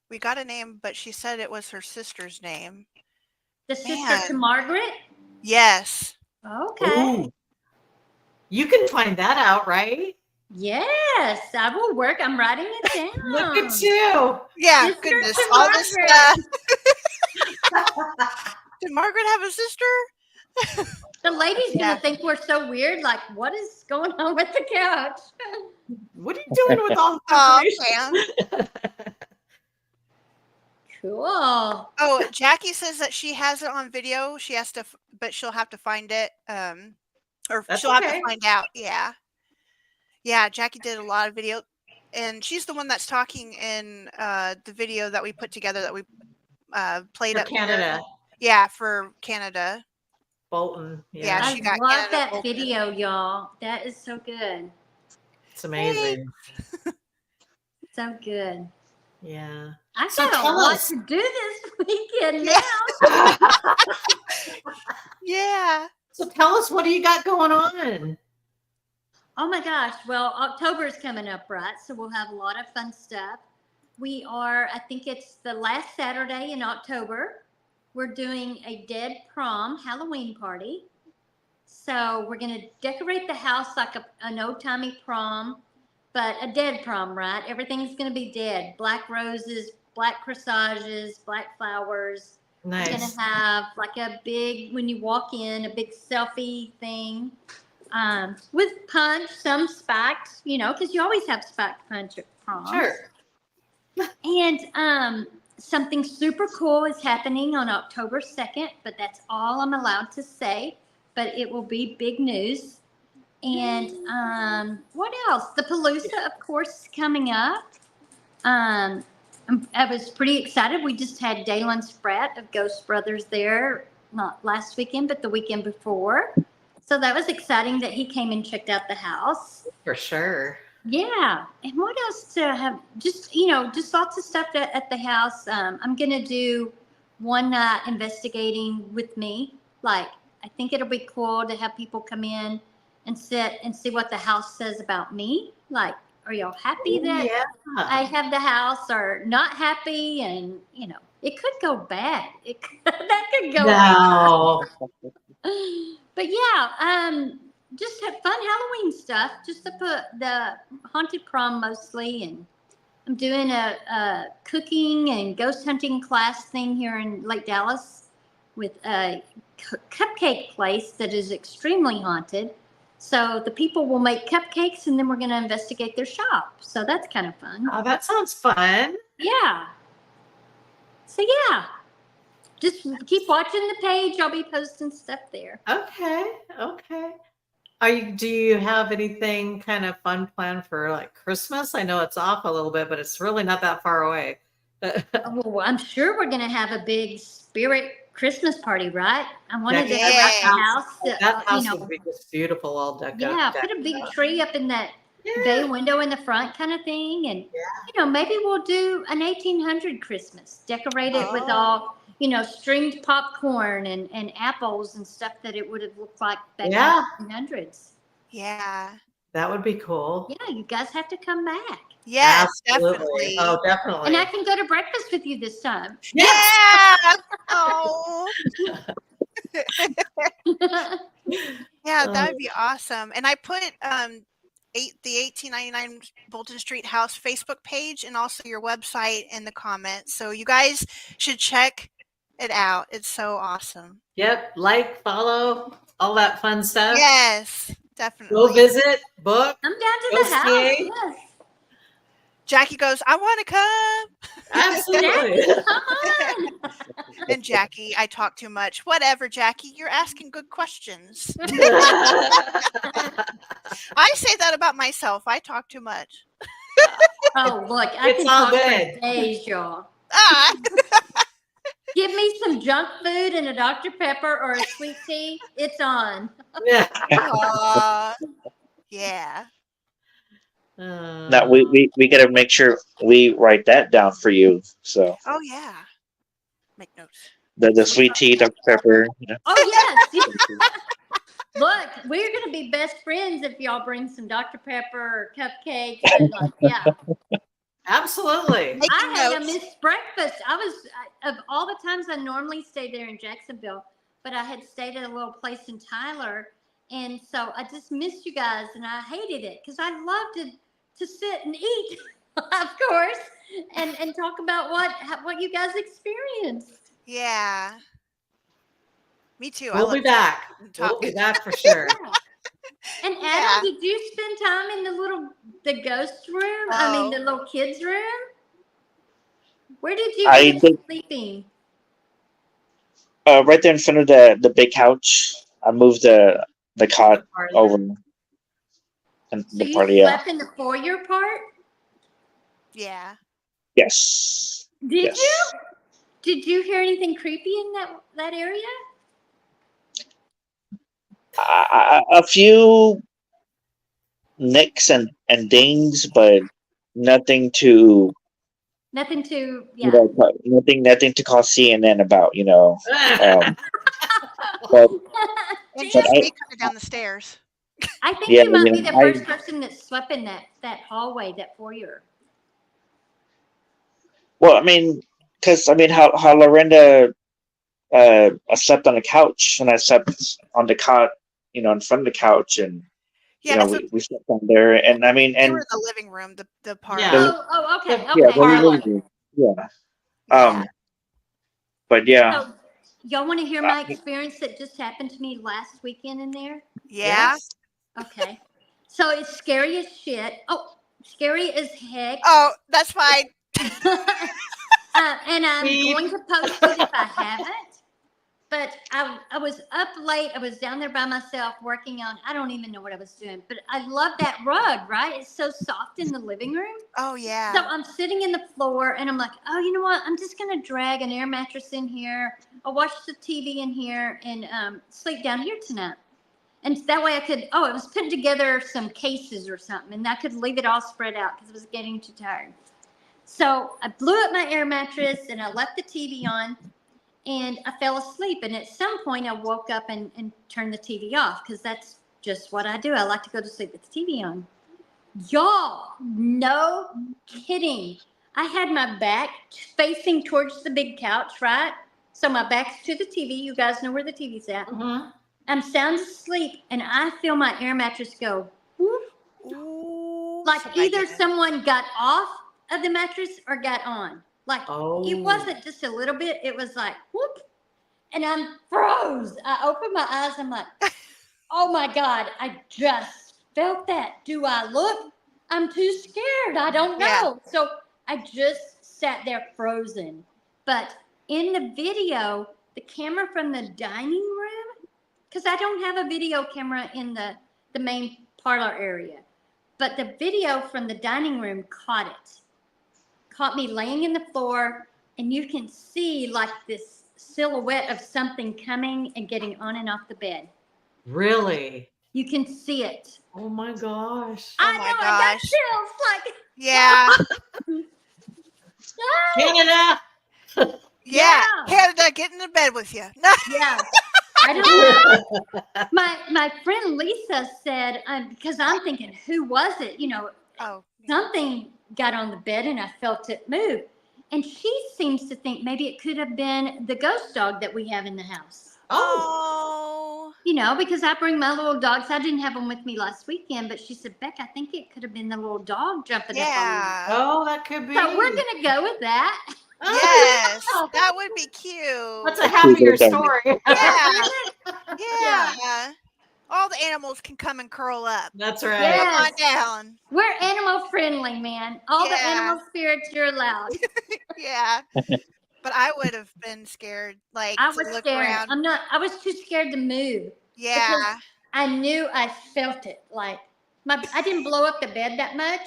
We got a name, but she said it was her sister's name. The sister Man. to Margaret? Yes. Okay. Ooh. You can find that out, right? Yes, I will work. I'm writing it down. Look at you. Yeah, Sister goodness. to All this Margaret. Did Margaret have a sister? The lady's Yeah. gonna think we're so weird. Like, what is going on with the couch? What are you doing with all the Oh, information? man. Cool. Oh, Jackie says that she has it on video. She has to, but she'll have to find it. Or That's she'll have okay. to find out. Yeah. Yeah, Jackie did a lot of video, and she's the one that's talking in the video that we put together that we played For up here. Canada. Yeah, for Canada. Bolton. Yeah, I she got love Canada that Bolton. video, y'all. That is so good. It's amazing. So good. Yeah. I So got a tell lot us. to do this weekend Yeah. now. Yeah. So tell us, what do you got going on? Oh my gosh. Well, October is coming up, right? So we'll have a lot of fun stuff. I think it's the last Saturday in October. We're doing a dead prom Halloween party. So we're going to decorate the house like an old-timey prom, but a dead prom, right? Everything's going to be dead. Black roses, black corsages, black flowers. Nice. We're going to have like a big, when you walk in, a big selfie thing with punch, some spiked, because you always have spiked punch at proms. Sure. And something super cool is happening on October 2nd, but that's all I'm allowed to say. But it will be big news. And what else? The Palooza, of course, is coming up. I was pretty excited. We just had Dalen Spratt of Ghost Brothers there, not last weekend, but the weekend before. So that was exciting that he came and checked out the house. For sure. Yeah. And what else to have? Just lots of stuff at the house. I'm going to do one night investigating with me. Like, I think it'll be cool to have people come in and sit and see what the house says about me. Like, are y'all happy that I have the house or not happy? And, it could go bad. That could go No. But yeah, just have fun Halloween stuff, just to put the haunted prom mostly. And I'm doing a cooking and ghost hunting class thing here in Lake Dallas with a cupcake place that is extremely haunted. So the people will make cupcakes and then we're going to investigate their shop. So that's kind of fun. Oh, that sounds fun. Yeah. So yeah, just keep watching the page. I'll be posting stuff there. Okay. Do you have anything kind of fun planned for like Christmas? I know it's off a little bit, but it's really not that far away. Well, I'm sure we're going to have a big spirit Christmas party, right? I wanted to decorate Yes. the house. That house would be just beautiful, all decked up. Yeah, put a big tree up in that bay window in the front kind of thing. And, maybe we'll do an 1800 Christmas. Decorate it with all, stringed popcorn and apples and stuff that it would have looked like back in the 1800s. Yeah. That would be cool. Yeah, you guys have to come back. Yes, Absolutely. definitely. Oh, definitely. And I can go to breakfast with you this time. Yeah. Oh. Yeah, that would be awesome. And I put the 1899 Bolton Street House Facebook page and also your website in the comments. So you guys should check it out. It's so awesome. Yep. Like, follow, all that fun stuff. Yes, definitely. Go visit, book. I'm down to Go the house. see. Yes. Jackie goes, I want to come. Absolutely. Come on. And Jackie, I talk too much. Whatever, Jackie, you're asking good questions. I say that about myself. I talk too much. Oh, look, I It's can all talk good. for days, y'all. Ah. Give me some junk food and a Dr. Pepper or a sweet tea. It's on. Yeah. Yeah. Now we got to make sure we write that down for you. So Oh, yeah. Make notes. the sweet tea, Dr. Pepper. Oh, yes. Look, we're going to be best friends if y'all bring some Dr. Pepper or cupcakes. And yeah. Absolutely. Making I had a notes. missed breakfast. Of all the times I normally stay there in Jacksonville, but I had stayed at a little place in Tyler. And so I just missed you guys and I hated it because I loved to sit and eat, of course, and talk about what you guys experienced. Yeah. Me too. We'll be back. We'll be back for sure. And Adam, Yeah. did you spend time in the ghost room? I mean, the little kids' room? Where did you I end up did- sleeping? Right there in front of the big couch. I moved the cot over and So the you party. slept in the foyer part? Yeah. Yes. Did Yes. you? Did you hear anything creepy in that area? A few nicks and dings, but nothing to Nothing to, you know, nothing to call CNN about. Um, but It's But just I- me coming down the stairs. I think Yeah, you might be yeah, the first person that slept in that hallway, that foyer. well, I mean, because I mean, how Lorinda, I slept on the couch and I slept on the cot, in front of the couch, and Yeah, so we slept on there, and I mean, they were and in the living room, the part. Yeah. the Okay, yeah, okay. the living room, yeah, Yeah. but yeah, So, y'all want to hear uh, my experience that just happened to me last weekend in there? Yeah. Yes. Okay. So it's scary as shit. Oh, scary as heck. Oh, that's fine. And I'm Beep. going to post it if I haven't. But I was up late. I was down there by myself working on, I don't even know what I was doing. But I love that rug, right? It's so soft in the living room. Oh So yeah. I'm sitting in the floor and I'm like, oh, you know what? I'm just going to drag an air mattress in here. I'll watch the TV in here and sleep down here tonight. And that way I could, I was putting together some cases or something and I could leave it all spread out because I was getting too tired. So I blew up my air mattress and I left the TV on and I fell asleep. And at some point I woke up and turned the TV off because that's just what I do. I like to go to sleep with the TV on. Y'all, no kidding. I had my back facing towards the big couch, right? So my back's to the TV. You guys know where the TV's at. Mhm. I'm sound asleep, and I feel my air mattress go whoop. Ooh. Like my either goodness. someone got off of the mattress or got on. Like Oh. it wasn't just a little bit, it was like whoop. And I'm froze. I open my eyes, I'm like, oh my God, I just felt that. Do I look? I'm too scared. I don't Yeah. know. So I just sat there frozen. But in the video, the camera from the dining room, because I don't have a video camera in the main parlor area, but the video from the dining room caught me laying in the floor, and you can see like this silhouette of something coming and getting on and off the bed. Really? You can see it. Oh my gosh. Oh I my know, I got gosh. chills. Like, Yeah. Canada. Yeah. Yeah. Canada, get into bed with you. No. yeah. I don't know. My friend Lisa said, because I'm thinking, who was it? Oh. Something got on the bed and I felt it move. And she seems to think maybe it could have been the ghost dog that we have in the house. Oh. Oh. Because I bring my little dogs. I didn't have them with me last weekend, but she said, Beck, I think it could have been the little dog jumping up on me. Yeah. Oh, that could be. So we're going to go with that. Yes. Oh, That would be cute. that's a happier That's cute. story. Yeah. Yeah. Yeah. All the animals can come and curl up. That's right. Yeah. Come on Yes. down. We're animal friendly, man. All the Yeah. animal spirits, you're allowed. Yeah. But I would have been scared, like I to was look scared. around. I was too scared to move. Yeah. Because I knew I felt it. Like I didn't blow up the bed that much.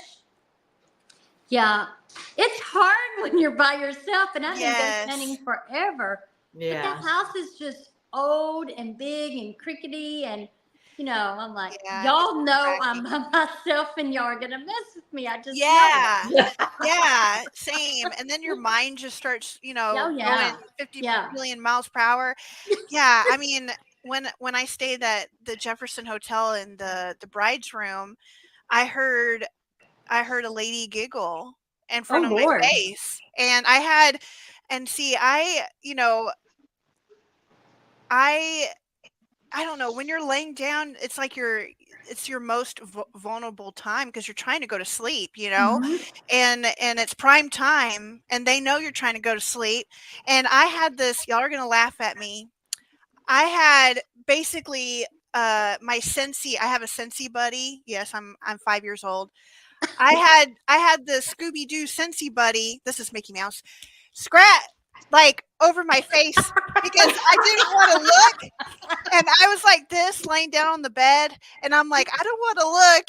Yeah. It's hard when you're by yourself, and I've been Yes. ghost hunting forever. Yeah. But that house is just old and big and crickety, and I'm like, Yeah, y'all it's know I'm nerve-wracking. by myself, and y'all are gonna mess with me. I just know Yeah. it. Yeah. Same. And then your mind just starts, Oh going yeah, 50 yeah. million miles per hour. Yeah. I mean, when I stayed at the Jefferson Hotel in the bride's room, I heard a lady giggle in front Oh of my Lord. face. And I had, and see, I don't know, when you're laying down, it's like it's your most vulnerable time because you're trying to go to sleep, Mhm. and it's prime time, and they know you're trying to go to sleep. And I had this, y'all are gonna laugh at me. I had basically my Scentsy. I have a Scentsy buddy. Yes, I'm 5 years old. I had the Scooby Doo Scentsy buddy. This is Mickey Mouse. Scrat like over my face because I didn't want to look, and I was like this laying down on the bed, and I'm like, I don't want to look.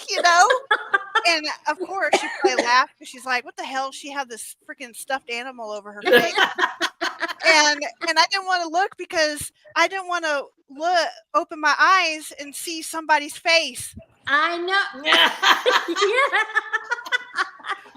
And of course she probably laughed because she's like, what the hell? She had this freaking stuffed animal over her face. And I didn't want to look because I didn't want to open my eyes and see somebody's face I know.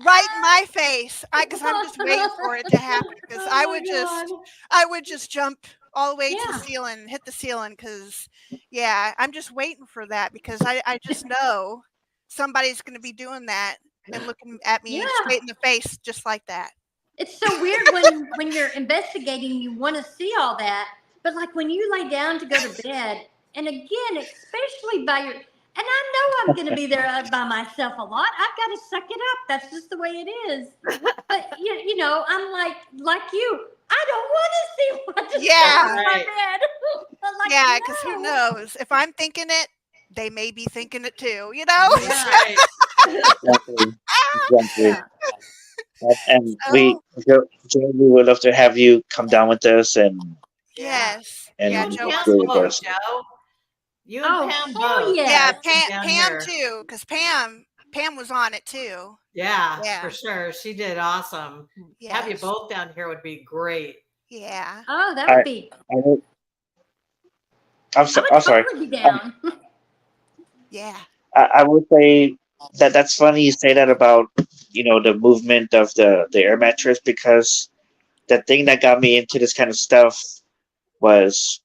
right in my face. Because I'm just waiting for it to happen because I would just jump all the way to the Yeah. ceiling, hit the ceiling. Because, yeah, I'm just waiting for that because I just know somebody's going to be doing that and looking at me Yeah. straight in the face just like that. It's so weird when you're investigating, you want to see all that, but like when you lay down to go to bed, and again, especially by your, and I know I'm going to be there by myself a lot. I've got to suck it up. That's just the way it is. But you know, I'm like you. I don't want to see what is Yeah. on my Right. bed. I'm like, Yeah, because who no. knows? If I'm thinking it, they may be thinking it too, you know? Yeah. Right. Exactly. Exactly. Yeah. And So, Jamie, would love to have you come down with us and Yeah. yes. You Yeah, and Joe Pam wants to with both, us. Joe. You and Oh, Pam hell both. Yeah, yes. Down Pam here. too, because Pam was on it too. Yeah, Yeah. for sure. She did awesome. Have you Yes. both down here would be great. Yeah. Oh, that I- would be. I'm I sorry. would I'm sorry. totally be down. Yeah. I would say that's funny you say that about the movement of the air mattress, because the thing that got me into this kind of stuff was,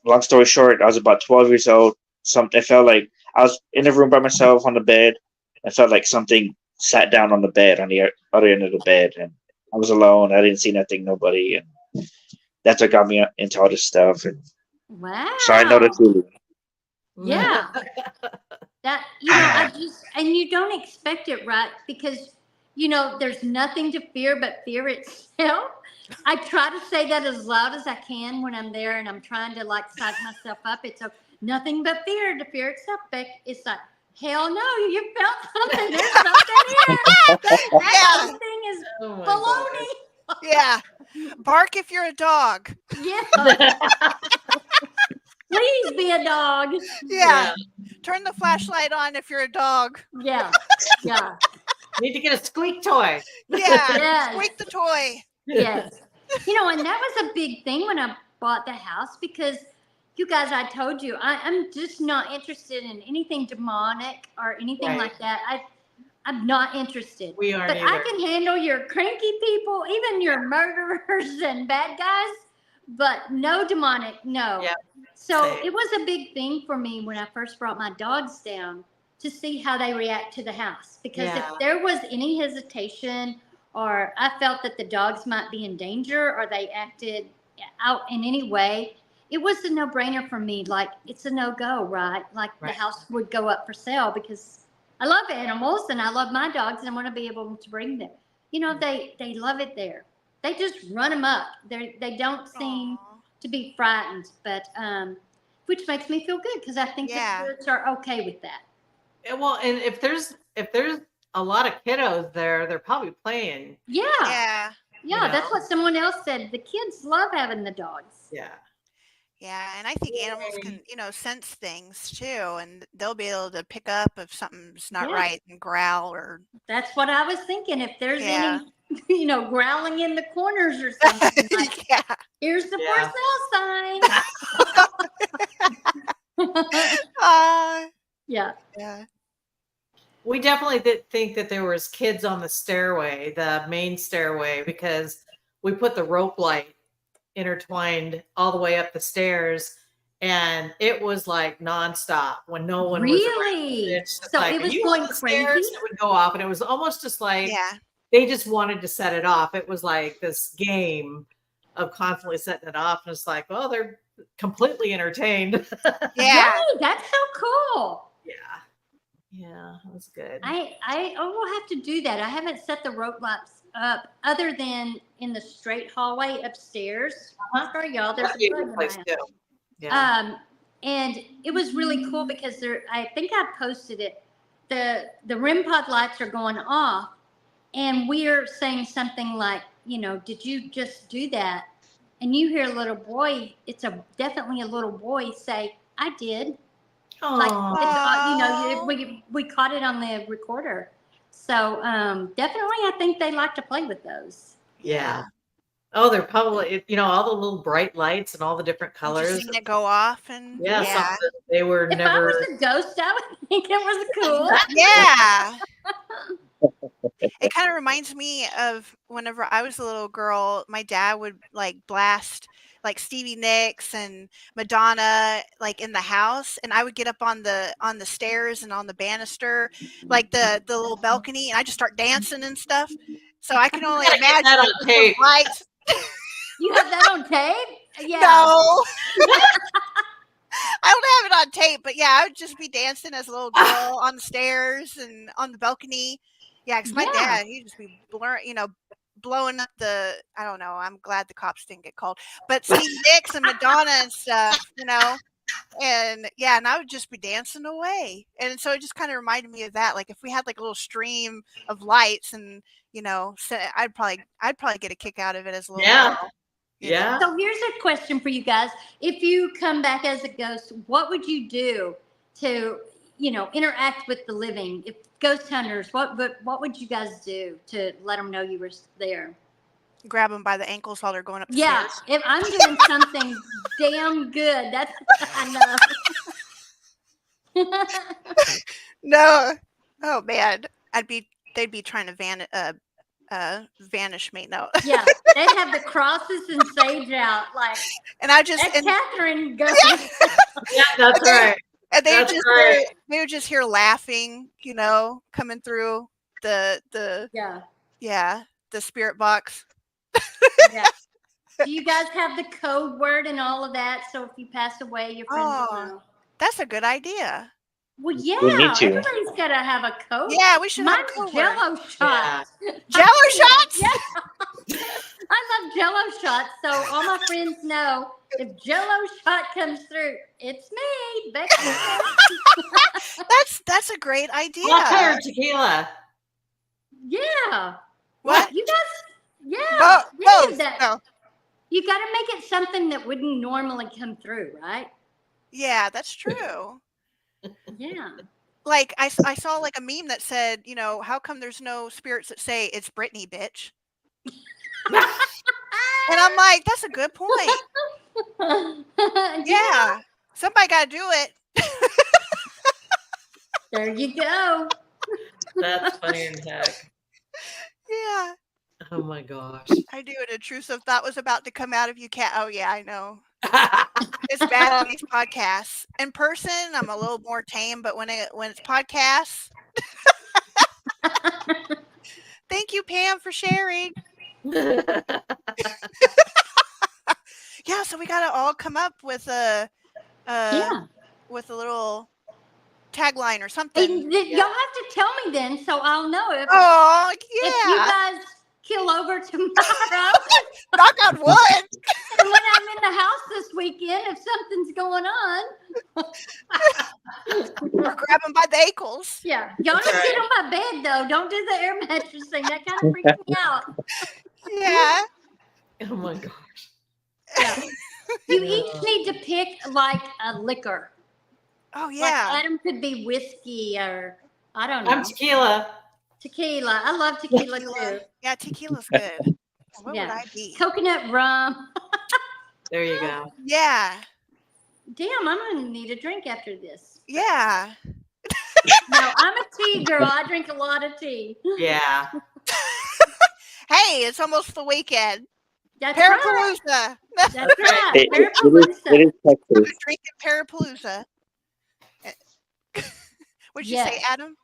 long story short, I was about 12 years old. It felt like I was in a room by myself on the bed. It felt like something sat down on the bed, on the other end of the bed, and I was alone. I didn't see nothing, nobody, and that's what got me into all this stuff. And Wow. so I know the feeling. Yeah. That, I just, and you don't expect it, right? Because, there's nothing to fear but fear itself. I try to say that as loud as I can when I'm there and I'm trying to like psych myself up. It's nothing but fear to fear itself. Beck, it's like, hell no, you felt something. There's something here. That Yeah. thing is Oh my baloney. Yeah. Bark if you're a dog. Yeah. God. Please be a dog. Yeah. Turn the flashlight on if you're a dog. Yeah. Yeah. Need to get a squeak toy. Yeah. Yes. Squeak the toy. Yes. And that was a big thing when I bought the house because you guys, I told you, I'm just not interested in anything demonic or anything Right. like that. I'm not interested. We aren't But either. I can handle your cranky people, even your murderers and bad guys, but no demonic, no. Yep. So Same. it was a big thing for me when I first brought my dogs down to see how they react to the house. Because Yeah. if there was any hesitation or I felt that the dogs might be in danger or they acted out in any way, it was a no-brainer for me. Like, it's a no-go, right? Like, Right. the house would go up for sale because I love animals and I love my dogs and I want to be able to bring them. They love it there. They just run them up. They don't seem Aw. to be frightened, but which makes me feel good because I think Yeah. the spirits are okay with that. Well, and if there's a lot of kiddos there, they're probably playing. Yeah. Yeah. Yeah, You that's know? what someone else said. The kids love having the dogs. Yeah. Yeah. And I think animals can, sense things too. And they'll be able to pick up if something's not Yeah. right and growl or. That's what I was thinking. If there's Yeah. any, growling in the corners or something, like, Yeah. here's the Yeah. for sale sign. Yeah. Yeah. We definitely did think that there was kids on the stairway, the main stairway, because we put the rope light intertwined all the way up the stairs, and it was like nonstop when no one was around. Really? It's just So like, it "Are was you going on the stairs?" crazy? It would go off, and it was almost just like Yeah. they just wanted to set it off. It was like this game of constantly setting it off, and it's like, well, they're completely entertained. Yeah. Yay, that's so cool. Yeah, it was good. I will have to do that. I haven't set the rope lights up other than in the straight hallway upstairs. Uh-huh. Sorry, y'all. There's That'd be a a bug good in place my too. Yeah. And it was really cool because I think I posted it. The REM pod lights are going off, and we're saying something like, did you just do that? And you hear a little boy. It's definitely a little boy say, "I did." Like, Aw. we caught it on the recorder. So definitely, I think they like to play with those. Yeah. Oh, they're probably, all the little bright lights and all the different And colors. just seeing it go off and Yeah, yeah. something they were If I never. was a ghost, I would think it was cool. Yeah. It kind of reminds me of whenever I was a little girl, my dad would like blast like Stevie Nicks and Madonna like in the house, and I would get up on the stairs and on the banister, like the little balcony, and I just start dancing and stuff. So I can only Gotta get imagine that on with those tape. lights. You have that on tape? Yeah. No. I don't have it on tape, but yeah, I would just be dancing as a little girl on the stairs and on the balcony. Yeah, because my Yeah. dad, he'd just be blowing up the, I don't know, I'm glad the cops didn't get called, but Steve Nicks and Madonna and stuff, and yeah, and I would just be dancing away. And so it just kind of reminded me of that. Like if we had like a little stream of lights and, I'd probably get a kick out of it as a little Yeah. girl. Yeah. So here's a question for you guys. If you come back as a ghost, what would you do to, interact with the living? If ghost hunters, what would you guys do to let them know you were there? Grab them by the ankles while they're going up the Yeah, stairs. if I'm doing something damn good, that's enough. No. Oh man. They'd be trying to vanish me. No. Yeah, they'd have the crosses and sage out, like, And I just, that's and, Katherine goes. Yeah, that's right. and they would That's just right. they would just hear laughing, coming through the the spirit box. Yeah. Do you guys have the code word and all of that? So if you pass away, your friends will Oh. know. That's a good idea. Well, yeah, We need to. everybody's got to have a code. Yeah, we should have Mine's a code word. Jello shots. Jello shots? Yeah. I love Jello shots. So all my friends know if Jello shot comes through, it's me, Becky. That's a great idea. Vodka or tequila? Yeah. What? You guys, yeah. Both. yeah, Both. that- No. You got to make it something that wouldn't normally come through, right? Yeah, that's true. Yeah. Like I saw like a meme that said, how come there's no spirits that say it's Britney, bitch? And I'm like, that's a good point. Yeah. Somebody got to do it. There you go. That's funny as heck. Yeah. Oh my gosh. I do. An intrusive thought was about to come out of you, Cat. Oh yeah, I know. It's bad on these podcasts. In person, I'm a little more tame, but when it's podcasts, thank you, Pam, for sharing. Yeah, so we gotta all come up with a little tagline or something. And y'all have to tell me then, so I'll know if Oh if you yeah! guys kill over tomorrow. Knock on wood. And when I'm in the house this weekend, if something's going on, Or grab them by the ankles. yeah, y'all That's don't right. sit on my bed though. Don't do the air mattress thing. That kind of freaks me out. Yeah. Oh my gosh. Yeah. You each need to pick like a liquor. Oh Like yeah. Adam could be whiskey or I don't know. I'm tequila. Tequila. I love tequila too. Yeah, tequila's good. What Yeah. would I be? Coconut rum. There you go. Yeah. Damn, I'm gonna need a drink after this. Yeah. No, I'm a tea girl. I drink a lot of tea. Yeah. Hey, it's almost the weekend. That's right. Parapalooza. That's right. It is Parapalooza. Texas. Drinking Parapalooza. What'd you say, Yes. Adam?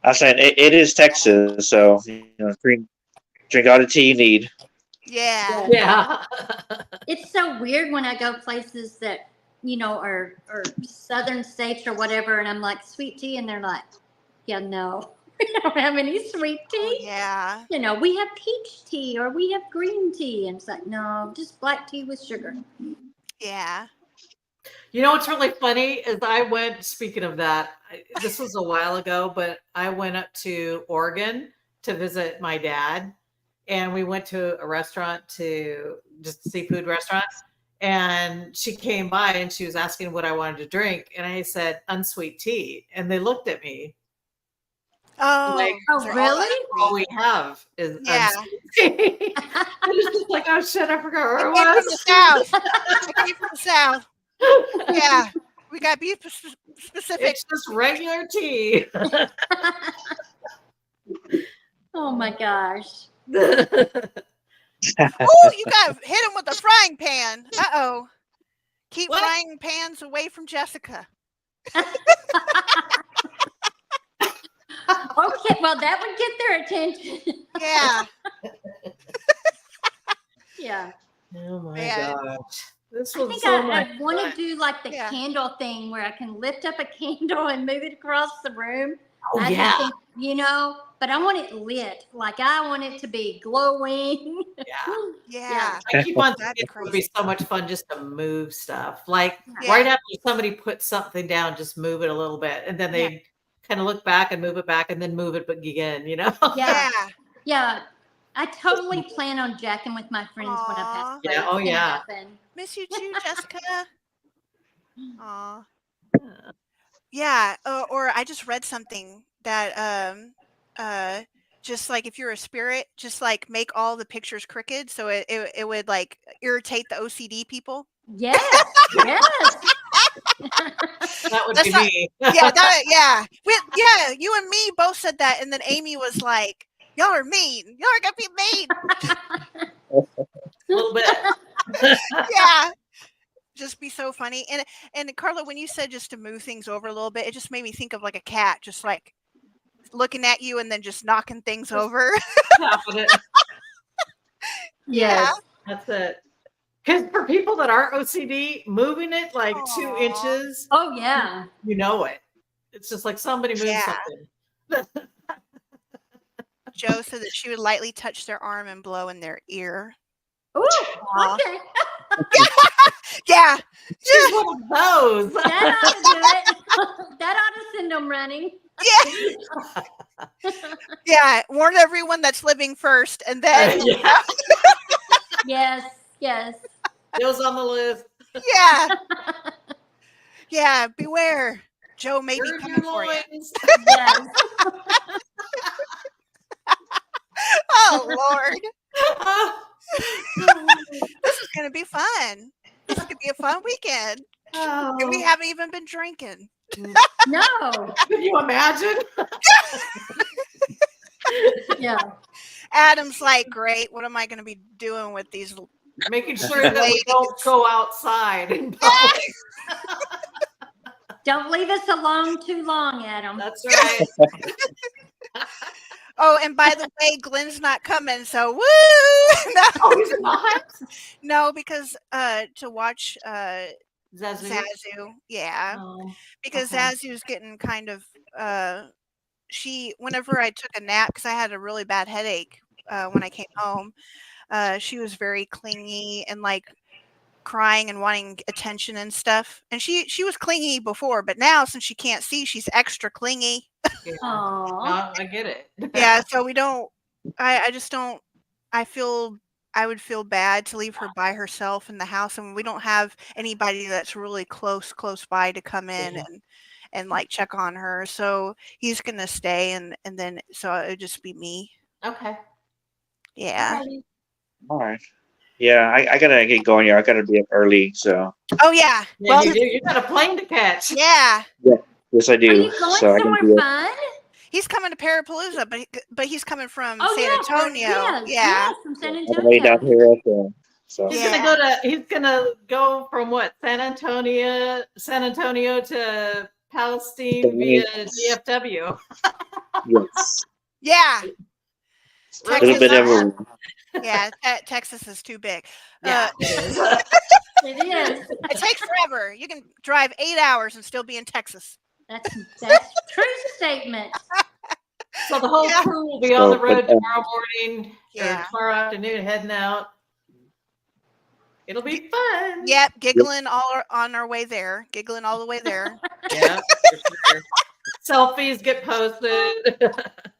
I said it is Texas, so drink all the tea you need. Yeah. Yeah. It's so weird when I go places that, are southern states or whatever, and I'm like, sweet tea, and they're like, yeah, no, we don't have any sweet Oh, tea. yeah. We have peach tea or we have green tea. And it's like, no, just black tea with sugar. Yeah. You know what's really funny is I went, speaking of that, this was a while ago, but I went up to Oregon to visit my dad. And we went to a restaurant just a seafood restaurant. And she came by and she was asking what I wanted to drink. And I said, unsweet tea. And they looked at me. Oh, Like, Oh, they're all really? All we have is Yeah. unsweet tea. I just oh shit, I forgot where It came it from the was. south. It came from the south. Yeah, we got to be specific. It's just regular tea. Oh my gosh. Oh, you got hit him with a frying pan. Uh-oh. Keep What? frying pans away from Jessica. Okay, well, that would get their attention. Yeah. Yeah. Oh my Man. gosh. This I was think so much I want fun. to do like the Yeah. candle thing where I can lift up a candle and move it across the room. Oh, I just yeah. think, but I want it lit. Like I want it to be glowing. Yeah. Yeah. I keep on That'd thinking be it would be crazy. so much fun just to move stuff. Like Yeah. right after somebody puts something down, just move it a little bit. And then they kind of look back and move it back and then move it again, Yeah. Yeah. Yeah. I totally plan on jacking with my friends when I Aw. pass. Yeah, It's oh, gonna yeah. happen. Miss you too, Jessica. Aw. Yeah. Or I just read something that just like if you're a spirit, just like make all the pictures crooked so it would like irritate the OCD people. Yes. Yes. That would That's be not- me. Yeah. You and me both said that, and then Amy was like, "Y'all are mean. Y'all are gonna be mean." A little bit. Yeah. Just be so funny. And Carla, when you said just to move things over a little bit, it just made me think of like a cat, just like looking at you and then just knocking things over. Tapping it. Yes. That's it. Because for people that are OCD, moving it like 2 Aw. inches, Oh yeah. you know it. It's just like somebody moved Yeah. something. Joe said that she would lightly touch their arm and blow in their ear. Ooh, Aw. okay. Yeah. She's one of those. That ought to do it. That ought to send them running. Yeah. Warn everyone that's living first, and then Yeah. Yes. Yes. It was on the list. yeah. Yeah. Beware. Joe may be Gird coming your for you. loins. Yes. Oh Lord. This is gonna be fun. This is gonna be a fun weekend. And we Oh. haven't even been drinking. No. Can you imagine? Yeah. Adam's like, great. What am I gonna be doing with these? Making sure that we don't go outside in public. Don't leave us alone too long, Adam. That's right. Oh, and by the way, Glenn's not coming, so woo! Oh, he's not? No, because to watch Zazu. Zazu, yeah, Oh, because okay. Zazu's getting kind of whenever I took a nap, because I had a really bad headache when I came home, she was very clingy and like crying and wanting attention and stuff. And she was clingy before, but now since she can't see, she's extra clingy. Yeah. Aw. I get it. Yeah, so we don't. I just don't. I would feel bad to leave her by herself in the house, and we don't have anybody that's really close by to come in Yeah. and like check on her. So he's gonna stay, and then so it'd just be me. Okay. Yeah. All right. Yeah, I gotta get going here. I gotta be up early, so Oh yeah. Yeah, Well, you do. You got a plane to catch. yeah. yes, I do. Are you going so I can somewhere be up. fun? He's coming to Parapalooza, but he's coming from Oh, San yeah. Antonio. Yes, Yeah. yes, from San All the way down Antonio. here. So, so He's Yeah. gonna go from what? San Antonio to Palestine via DFW. yes, Yeah. a little bit Texas- of Yeah. Texas is too big. Yeah, it is. It is. It takes forever. You can drive 8 hours and still be in Texas. That's true statement. So the whole Yeah. crew will be on the So, road but, tomorrow morning Yeah. or tomorrow afternoon, heading out. It'll be fun. Yep, giggling on our way there. Giggling all the way there. Yeah, for sure. Selfies get posted.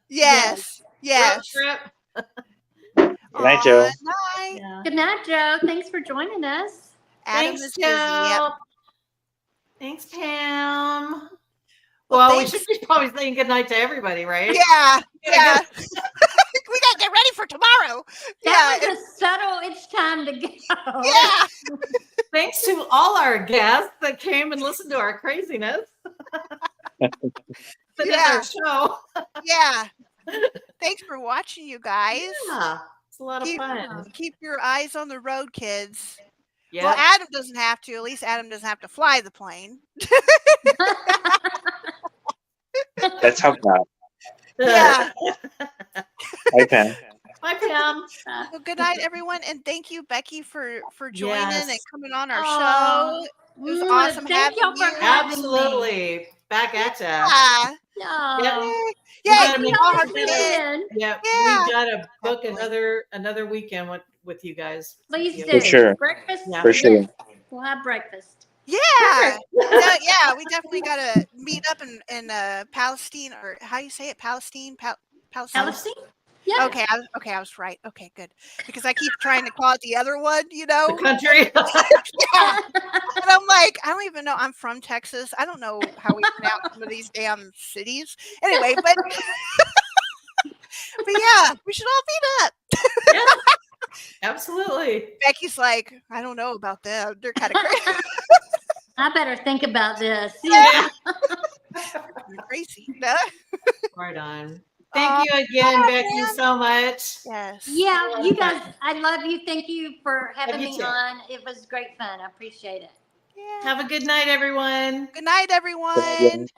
Yes. Yes. Road trip. Good night, Joe. Night. Yeah. Good night, Joe. Thanks for joining us. Adam Thanks, is busy. Yep. Joe. Thanks, Pam. Well, Well, we thanks. should be probably saying good night to everybody, right? Yeah. Yeah. We gotta get ready for tomorrow. That Yeah. was a settle. It's time to go. Yeah. Thanks to all our guests that came and listened to our craziness. That is Yeah. our show. Yeah. Thanks for watching, you guys. Yeah, it's a lot of Keep, fun. keep your eyes on the road, kids. Yeah. Well, Adam doesn't have to. At least Adam doesn't have to fly the plane. Let's hope not. Yeah. Hi, Pam. Bye, Pam. Well, good night, everyone, and thank you, Becky, for joining and Yes. coming on our Aw. show. It was Mwah. awesome Thank y'all having for you. having me. Absolutely. Back at ya. Yeah. Y'all. Yep. Yay. We Yay. gotta make All sure our that- kids. Yeah, Yeah. we gotta book Definitely. another weekend with you guys. Please With do. you. For sure. Breakfast. Yeah. For sure. Yes. We'll have breakfast. Yeah. Yeah, we definitely got to meet up in Palestine, or how you say it? Palestine? Palestine? Palestine? Yeah. Okay, I was right. Okay, good. Because I keep trying to call it the other one, you know? The country. Yeah. And I'm like, I don't even know. I'm from Texas. I don't know how we pronounce some of these damn cities. Anyway, but yeah, we should all meet up. Yeah, absolutely. Becky's like, I don't know about them. They're kind of crazy. I better think about this. Yeah. You're crazy. No? Right on. Thank you again, Becky, so much. Yes. Yeah, you guys, I love you. Thank you for having you me too. on. It was great fun. I appreciate it. Yeah. Have a good night, everyone. Good night, everyone.